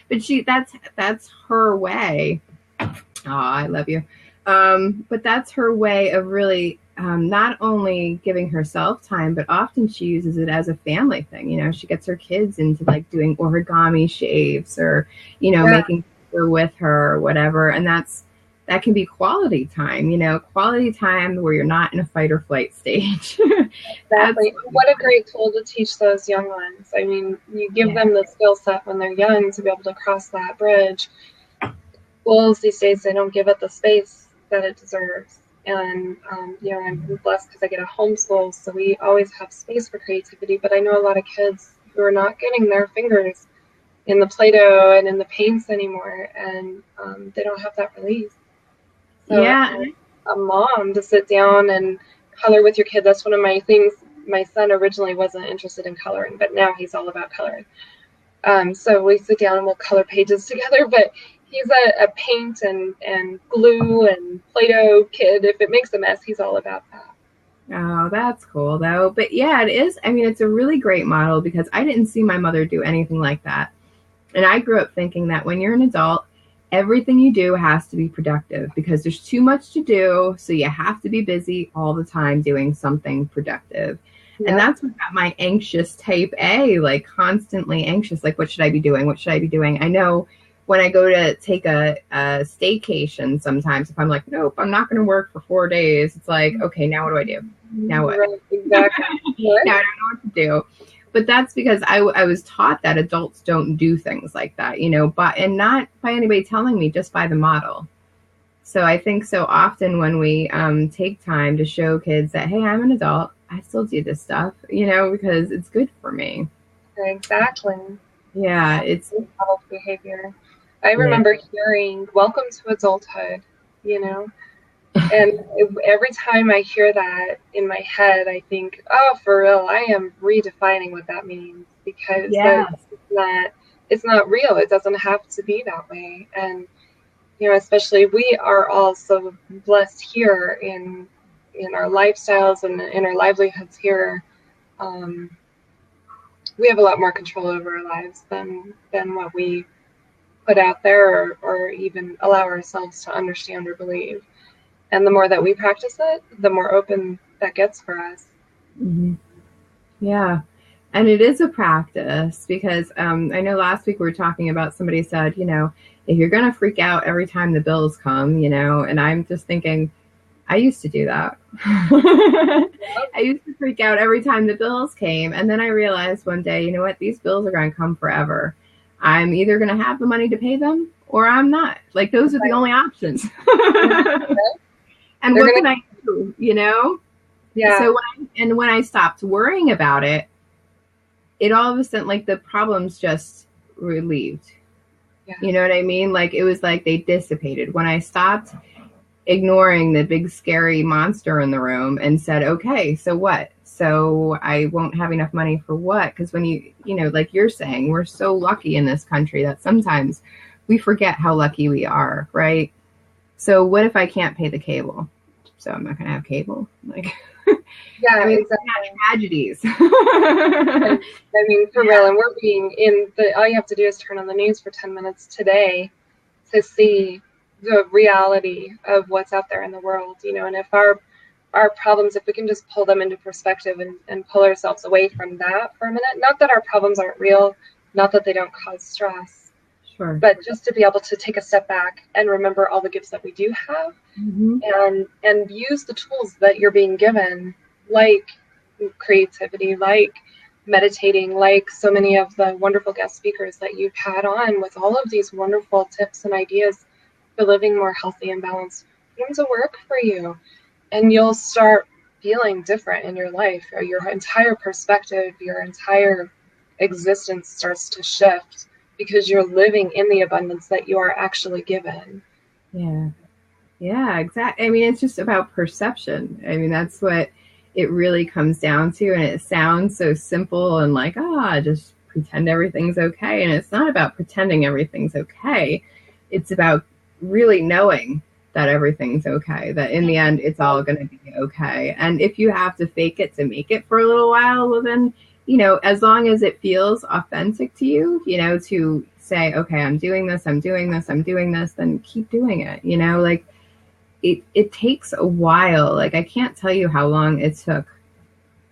But that's her way. Oh, I love you. But that's her way of really not only giving herself time, but often she uses it as a family thing. She gets her kids into like doing origami shapes or, making paper with her or whatever. And that can be quality time, quality time where you're not in a fight or flight stage. Exactly. What a great tool to teach those young ones. You give them the skill set when they're young to be able to cross that bridge. Schools these days, they don't give it the space that it deserves. And, I'm blessed because I get a homeschool, so we always have space for creativity. But I know a lot of kids who are not getting their fingers in the Play-Doh and in the paints anymore, and they don't have that release. So Yeah. a mom to sit down and color with your kid, that's one of my things. My son originally wasn't interested in coloring, but now he's all about coloring. So we sit down and we'll color pages together, but he's a paint and glue and Play-Doh kid. If it makes a mess, he's all about that. Oh, that's cool though. But yeah, it is. I mean, it's a really great model because I didn't see my mother do anything like that. And I grew up thinking that when you're an adult, everything you do has to be productive because there's too much to do. So you have to be busy all the time doing something productive. Yeah. And that's what got my anxious type A, like constantly anxious. Like, what should I be doing? What should I be doing? I know when I go to take a staycation, sometimes if I'm like, nope, I'm not going to work for 4 days, it's like, okay, now what do I do? Now what? Right, exactly. Now I don't know what to do. But that's because I was taught that adults don't do things like that, and not by anybody telling me, just by the model. So I think so often when we take time to show kids that, hey, I'm an adult, I still do this stuff, because it's good for me. Exactly. Yeah, it's adult behavior. I remember hearing "Welcome to adulthood," and every time I hear that in my head, I think, oh, for real, I am redefining what that means, because it's not real. It doesn't have to be that way. And, especially we are all so blessed here in our lifestyles and in our livelihoods here. We have a lot more control over our lives than what we put out there or even allow ourselves to understand or believe. And the more that we practice it, the more open that gets for us. Mm-hmm. Yeah. And it is a practice because I know last week we were talking about, somebody said, if you're going to freak out every time the bills come, and I'm just thinking, I used to do that. I used to freak out every time the bills came. And then I realized one day, you know what, these bills are going to come forever. I'm either going to have the money to pay them or I'm not. Like, those are the only options. And what can I do, Yeah. So when I stopped worrying about it, it all of a sudden, like, the problems just relieved. Yeah. You know what I mean? Like, it was like they dissipated. When I stopped ignoring the big scary monster in the room and said, okay, so what? So I won't have enough money for what? Because when like you're saying, we're so lucky in this country that sometimes we forget how lucky we are, right? So what if I can't pay the cable? So I'm not going to have cable. Like, yeah, I mean, exactly. Tragedies. I mean, for real. And we're being all you have to do is turn on the news for 10 minutes today to see the reality of what's out there in the world, and if our problems, if we can just pull them into perspective and pull ourselves away from that for a minute, not that our problems aren't real, not that they don't cause stress, sure, but just to be able to take a step back and remember all the gifts that we do have, mm-hmm. and use the tools that you're being given, like creativity, like meditating, like so many of the wonderful guest speakers that you've had on with all of these wonderful tips and ideas for living more healthy and balanced. Put them to work for you, and you'll start feeling different in your life. Or your entire perspective, your entire existence starts to shift because you're living in the abundance that you are actually given. Yeah, exactly. I mean, it's just about perception. I mean, that's what it really comes down to. And it sounds so simple and like, just pretend everything's okay. And it's not about pretending everything's okay. It's about really knowing that everything's okay, that in the end it's all going to be okay. And if you have to fake it to make it for a little while, well then, as long as it feels authentic to you, to say, okay, I'm doing this, then keep doing it. Like it takes a while. Like, I can't tell you how long it took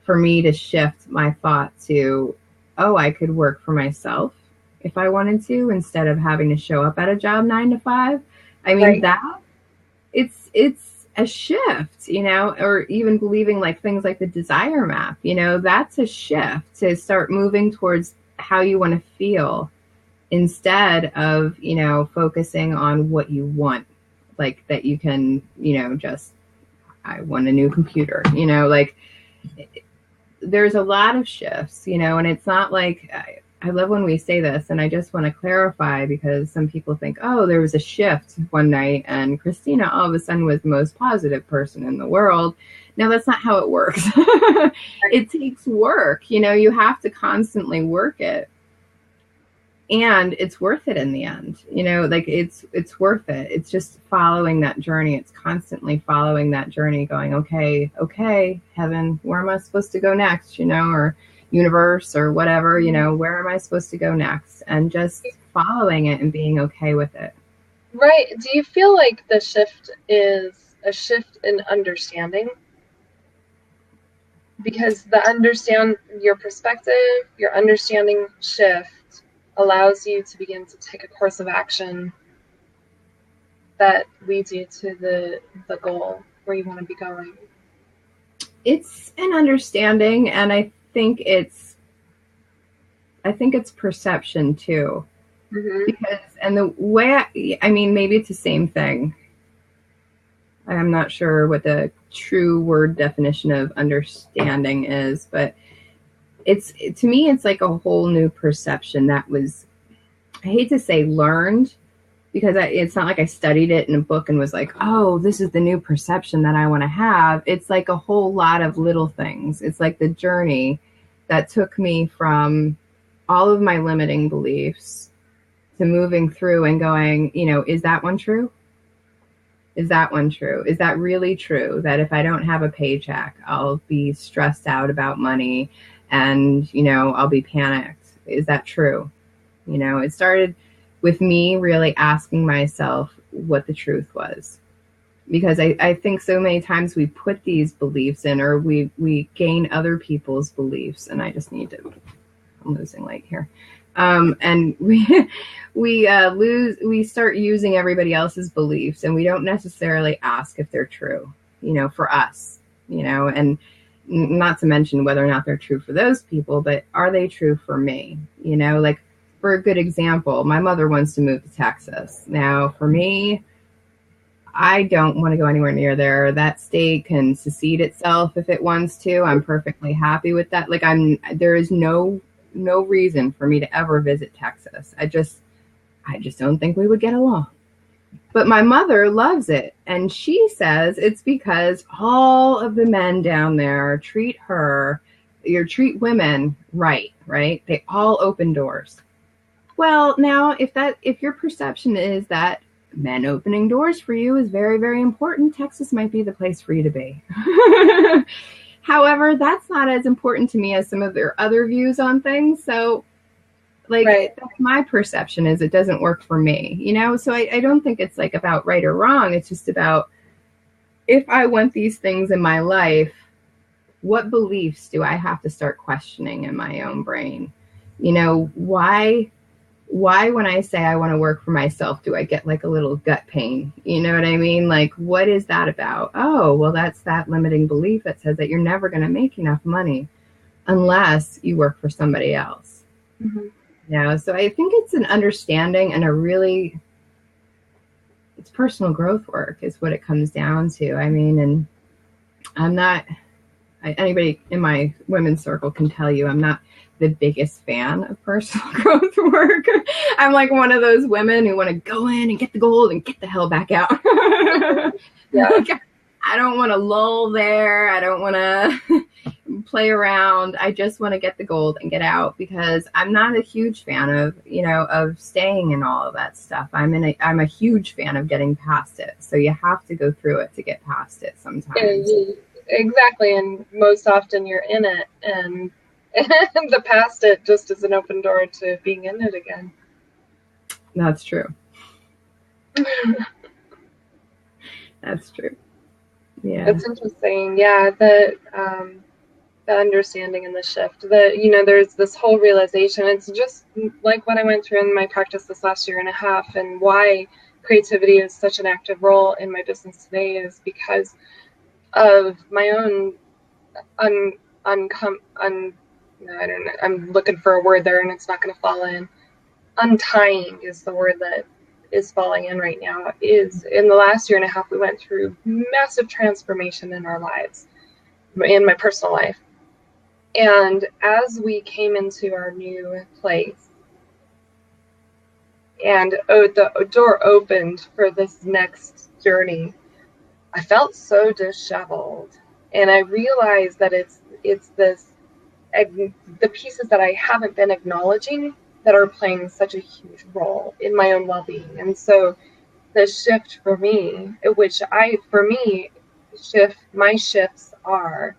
for me to shift my thought to, I could work for myself if I wanted to, instead of having to show up at a job 9 to 5. I mean, right. That it's a shift, or even believing like things like the desire map, that's a shift to start moving towards how you want to feel instead of, focusing on what you want, like that you can, just I want a new computer, like there's a lot of shifts, and it's not like I love when we say this, and I just want to clarify because some people think, oh, there was a shift one night and Christina all of a sudden was the most positive person in the world. No, that's not how it works. It takes work. You have to constantly work it. And it's worth it in the end. Like it's worth it. It's just following that journey. It's constantly following that journey, going, okay, heaven, where am I supposed to go next? Or universe or whatever, where am I supposed to go next? And just following it and being okay with it. Right. Do you feel like the shift is a shift in understanding? Because your perspective, your understanding shift allows you to begin to take a course of action that leads you to the goal where you want to be going. It's an understanding, and I think it's perception too. Mm-hmm. And the way maybe it's the same thing. I'm not sure what the true word definition of understanding is, but to me, it's like a whole new perception that was, I hate to say learned, because it's not like I studied it in a book and was like, oh, this is the new perception that I want to have. It's like a whole lot of little things. It's like the journey that took me from all of my limiting beliefs to moving through and going, is that one true? Is that one true? Is that really true? That if I don't have a paycheck, I'll be stressed out about money and, I'll be panicked. Is that true? It started with me really asking myself what the truth was. Because I think so many times we put these beliefs in, or we gain other people's beliefs. And I just I'm losing light here. And we start using everybody else's beliefs, and we don't necessarily ask if they're true, for us, and not to mention whether or not they're true for those people, but are they true for me? Like for a good example, my mother wants to move to Texas. Now for me, I don't want to go anywhere near there. That state can secede itself if it wants to. I'm perfectly happy with that. Like there is no reason for me to ever visit Texas. I just don't think we would get along. But my mother loves it. And she says it's because all of the men down there treat women right? They all open doors. Well, now if your perception is that men opening doors for you is very, very important, Texas might be the place for you to be. However, that's not as important to me as some of their other views on things. So that's my perception, is it doesn't work for me, So I don't think it's like about right or wrong. It's just about, if I want these things in my life, what beliefs do I have to start questioning in my own brain? Why when I say I want to work for myself, do I get like a little gut pain? You know what I mean? Like, what is that about? Oh, well, that's that limiting belief that says that you're never going to make enough money unless you work for somebody else. Mm-hmm. So I think it's an understanding and it's personal growth work is what it comes down to. And I'm not, anybody in my women's circle can tell you, I'm not the biggest fan of personal growth work. I'm like one of those women who want to go in and get the gold and get the hell back out. Yeah. I don't want to lull there. I don't want to play around. I just want to get the gold and get out, because I'm not a huge fan of, of staying in all of that stuff. I'm a huge fan of getting past it. So you have to go through it to get past it sometimes. Exactly. And most often you're in it, and the past it just is an open door to being in it again. That's true. That's true. Yeah. It's interesting. Yeah. The understanding and the shift, there's this whole realization. It's just like what I went through in my practice this last year and a half, and why creativity is such an active role in my business today is because of my own I don't know. I'm looking for a word there, and it's not going to fall in. Untying is the word that is falling in right now is in the last year and a half, we went through massive transformation in our lives, in my personal life. And as we came into our new place and the door opened for this next journey, I felt so disheveled. And I realized that it's this, the pieces that I haven't been acknowledging that are playing such a huge role in my own well-being. And so the shift for me, my shifts are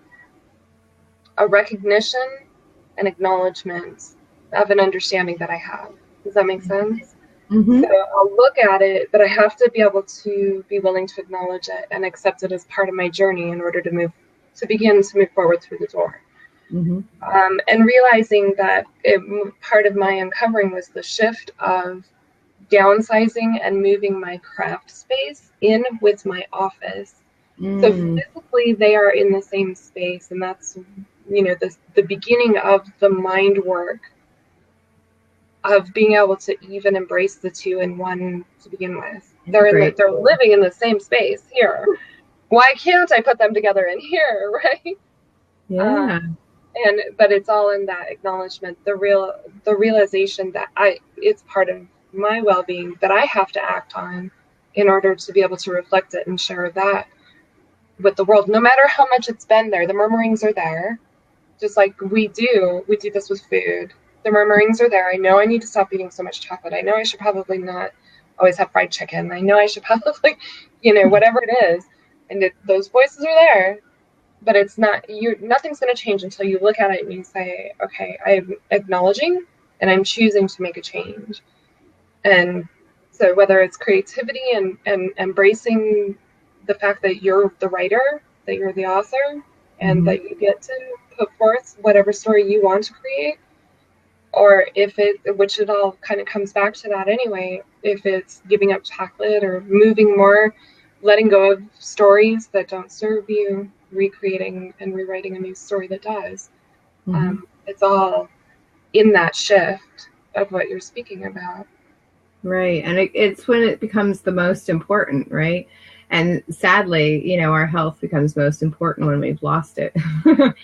a recognition and acknowledgement of an understanding that I have. Does that make sense? Mm-hmm. So I'll look at it, but I have to be able to be willing to acknowledge it and accept it as part of my journey in order to begin to move forward through the door. Mm-hmm. And realizing that part of my uncovering was the shift of downsizing and moving my craft space in with my office. So physically they are in the same space, and that's, the beginning of the mind work of being able to even embrace the two in one to begin with. They're living in the same space here. Why can't I put them together in here, right? Yeah. But it's all in that acknowledgement, the realization that it's part of my well-being that I have to act on in order to be able to reflect it and share that with the world. No matter how much it's been there, the murmurings are there. Just like we do this with food. The murmurings are there. I know I need to stop eating so much chocolate. I know I should probably not always have fried chicken. I know I should probably, whatever it is. And those voices are there. But it's not, nothing's going to change until you look at it and you say, okay, I'm acknowledging and I'm choosing to make a change. And so whether it's creativity and embracing the fact that you're the writer, that you're the author, and that you get to put forth whatever story you want to create, or which it all kind of comes back to that anyway, if it's giving up chocolate or moving more, letting go of stories that don't serve you, recreating and rewriting a new story that does. It's all in that shift of what you're speaking about. Right. And it's when it becomes the most important, right? And sadly, our health becomes most important when we've lost it, and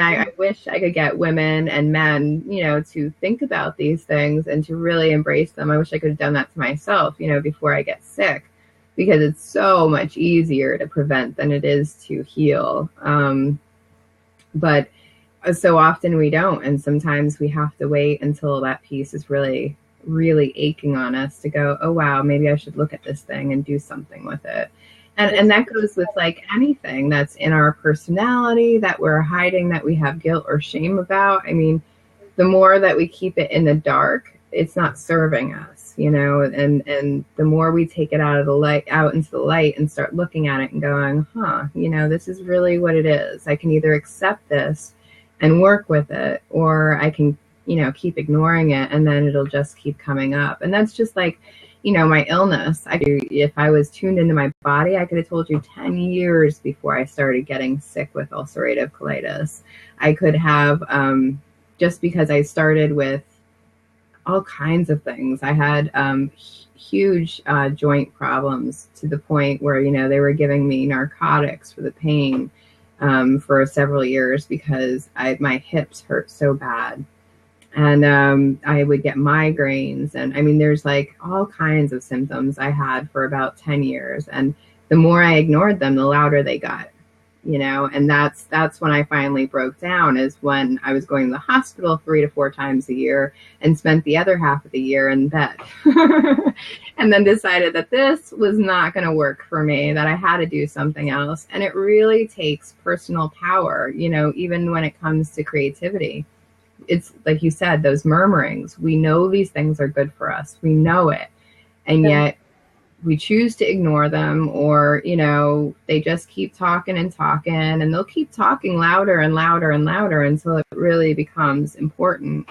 I wish I could get women and men, to think about these things and to really embrace them. I wish I could have done that to myself, before I get sick, because it's so much easier to prevent than it is to heal. But so often we don't. And sometimes we have to wait until that piece is really, really aching on us to go, oh, wow, maybe I should look at this thing and do something with it. And that goes with like anything that's in our personality that we're hiding, that we have guilt or shame about. I mean, the more that we keep it in the dark, it's not serving us, and the more we take it out into the light and start looking at it and going, this is really what it is. I can either accept this and work with it, or I can, keep ignoring it, and then it'll just keep coming up. And that's just like, my illness. If I was tuned into my body, I could have told you 10 years before I started getting sick with ulcerative colitis. I could have, just because I started with all kinds of things. I had huge joint problems to the point where, they were giving me narcotics for the pain for several years because my hips hurt so bad. And I would get migraines. And I mean, there's like all kinds of symptoms I had for about 10 years. And the more I ignored them, the louder they got, and that's when I finally broke down, is when I was going to the hospital 3 to 4 times a year and spent the other half of the year in bed. And then decided that this was not going to work for me, that I had to do something else. And it really takes personal power, even when it comes to creativity. It's like you said, those murmurings, we know these things are good for us. We know it. And yet we choose to ignore them, or, they just keep talking and talking, and they'll keep talking louder and louder and louder until it really becomes important.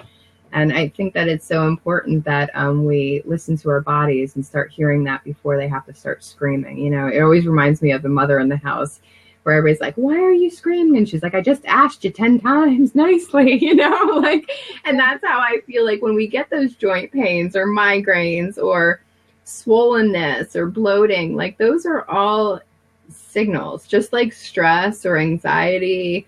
And I think that it's so important that we listen to our bodies and start hearing that before they have to start screaming. It always reminds me of the mother in the house, where everybody's like, why are you screaming? And she's like, I just asked you 10 times nicely, and that's how I feel like when we get those joint pains or migraines or swollenness or bloating, like those are all signals, just like stress or anxiety,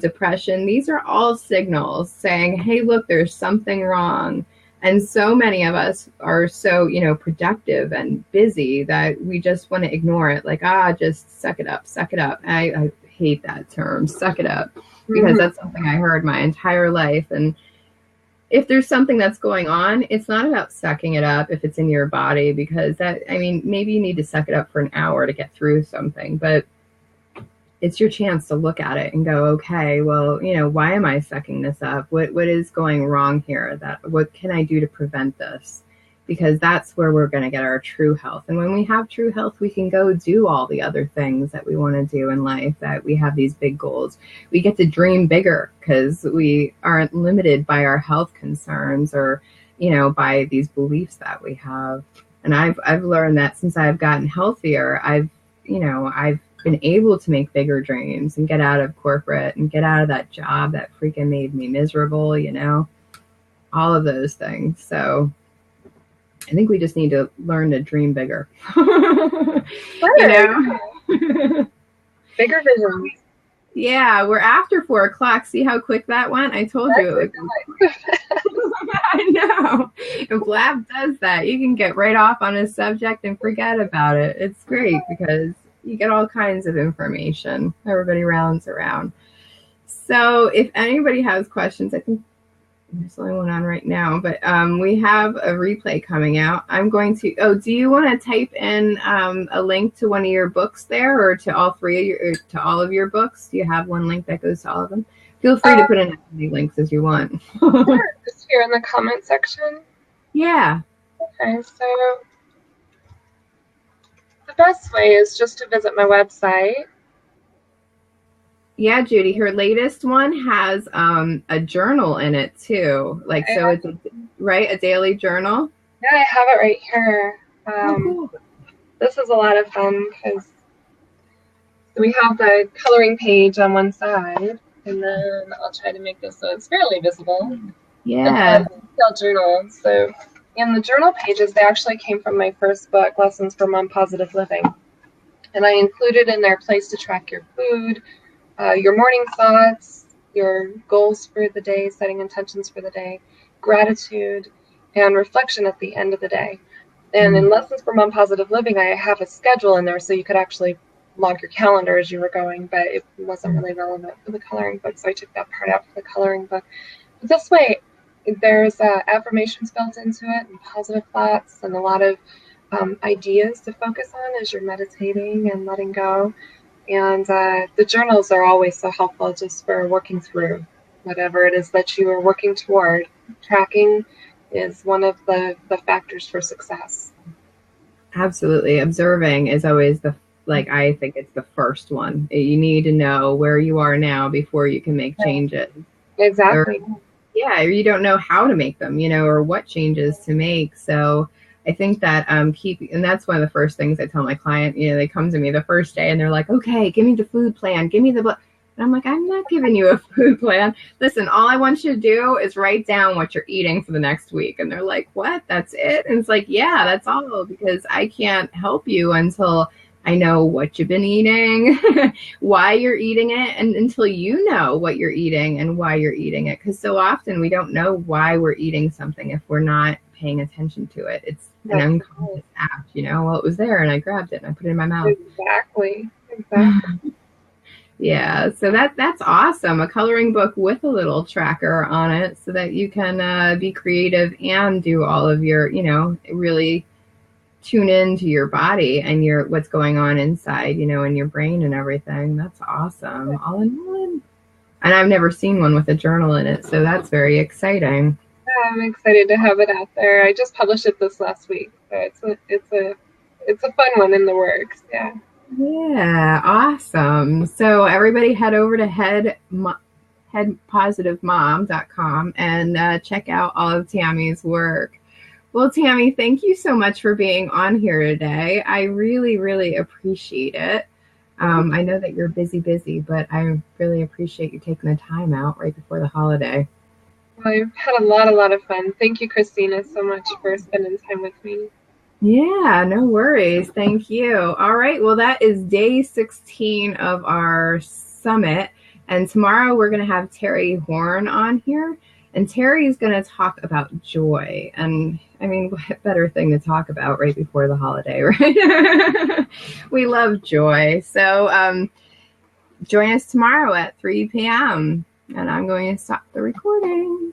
depression. These are all signals saying, hey, look, there's something wrong. And so many of us are so, productive and busy that we just want to ignore it. Like, just suck it up, suck it up. I hate that term, suck it up, because that's something I heard my entire life. And if there's something that's going on, it's not about sucking it up if it's in your body, because maybe you need to suck it up for an hour to get through something, but it's your chance to look at it and go, okay, well, why am I sucking this up? What is going wrong here? What can I do to prevent this? Because that's where we're going to get our true health. And when we have true health, we can go do all the other things that we want to do in life, that we have these big goals. We get to dream bigger because we aren't limited by our health concerns or, by these beliefs that we have. And I've learned that since I've gotten healthier, I've been able to make bigger dreams and get out of corporate and get out of that job that freaking made me miserable, all of those things. So I think we just need to learn to dream bigger. Bigger visions. Yeah, we're after 4:00. See how quick that went? I told you. I know. If Blab does that, you can get right off on a subject and forget about it. It's great because you get all kinds of information. Everybody rounds around. So if anybody has questions, I think there's only one on right now, but we have a replay coming out. I'm going to, do you want to type in a link to one of your books there, or to all of your books? Do you have one link that goes to all of them? Feel free to put in as many links as you want. Sure. Just here in the comment section? Yeah. Okay, so the best way is just to visit my website. Yeah, Judy, her latest one has a journal in it too. So it's a daily journal. Yeah, I have it right here. Cool. This is a lot of fun because we have the coloring page on one side, and then I'll try to make this so it's fairly visible. Yeah. It's a journal. So, and the journal pages, they actually came from my first book, Lessons for Mom Positive Living. And I included in there a place to track your food, your morning thoughts, your goals for the day, setting intentions for the day, gratitude, and reflection at the end of the day. And in Lessons for Mom Positive Living, I have a schedule in there so you could actually log your calendar as you were going, but it wasn't really relevant for the coloring book, so I took that part out for the coloring book. But this way, there's affirmations built into it, and positive thoughts, and a lot of ideas to focus on as you're meditating and letting go. And the journals are always so helpful just for working through whatever it is that you are working toward. Tracking is one of the factors for success. Absolutely. Observing is always I think it's the first one. You need to know where you are now before you can make changes. Exactly. Or you don't know how to make them, or what changes to make. So I think that and that's one of the first things I tell my client. They come to me the first day and they're like, okay, give me the food plan, give me the book. And I'm like, I'm not giving you a food plan. Listen, all I want you to do is write down what you're eating for the next week. And they're like, what? That's it? And it's like, yeah, that's all, because I can't help you until I know what you've been eating, why you're eating it, and until you know what you're eating and why you're eating it. Because so often we don't know why we're eating something if we're not paying attention to it. It's an unconscious act, well, it was there and I grabbed it and I put it in my mouth. Exactly. Yeah, so that's awesome. A coloring book with a little tracker on it so that you can be creative and do all of your, really tune into your body and what's going on inside, in your brain and everything. That's awesome. All in one. And I've never seen one with a journal in it, so that's very exciting. I'm excited to have it out there. I just published it this last week, so it's a fun one in the works. Yeah. Yeah, awesome. So everybody head over to headpositivemom.com and check out all of Tammy's work. Well, Tammy, thank you so much for being on here today. I really, really appreciate it. I know that you're busy, but I really appreciate you taking the time out right before the holiday. Well, I've had a lot of fun. Thank you, Christina, so much for spending time with me. Yeah, no worries. Thank you. All right. Well, that is day 16 of our summit. And tomorrow we're going to have Terry Horn on here. And Terry is going to talk about joy. And I mean, what better thing to talk about right before the holiday, right? We love joy. So join us tomorrow at 3 p.m. And I'm going to stop the recording.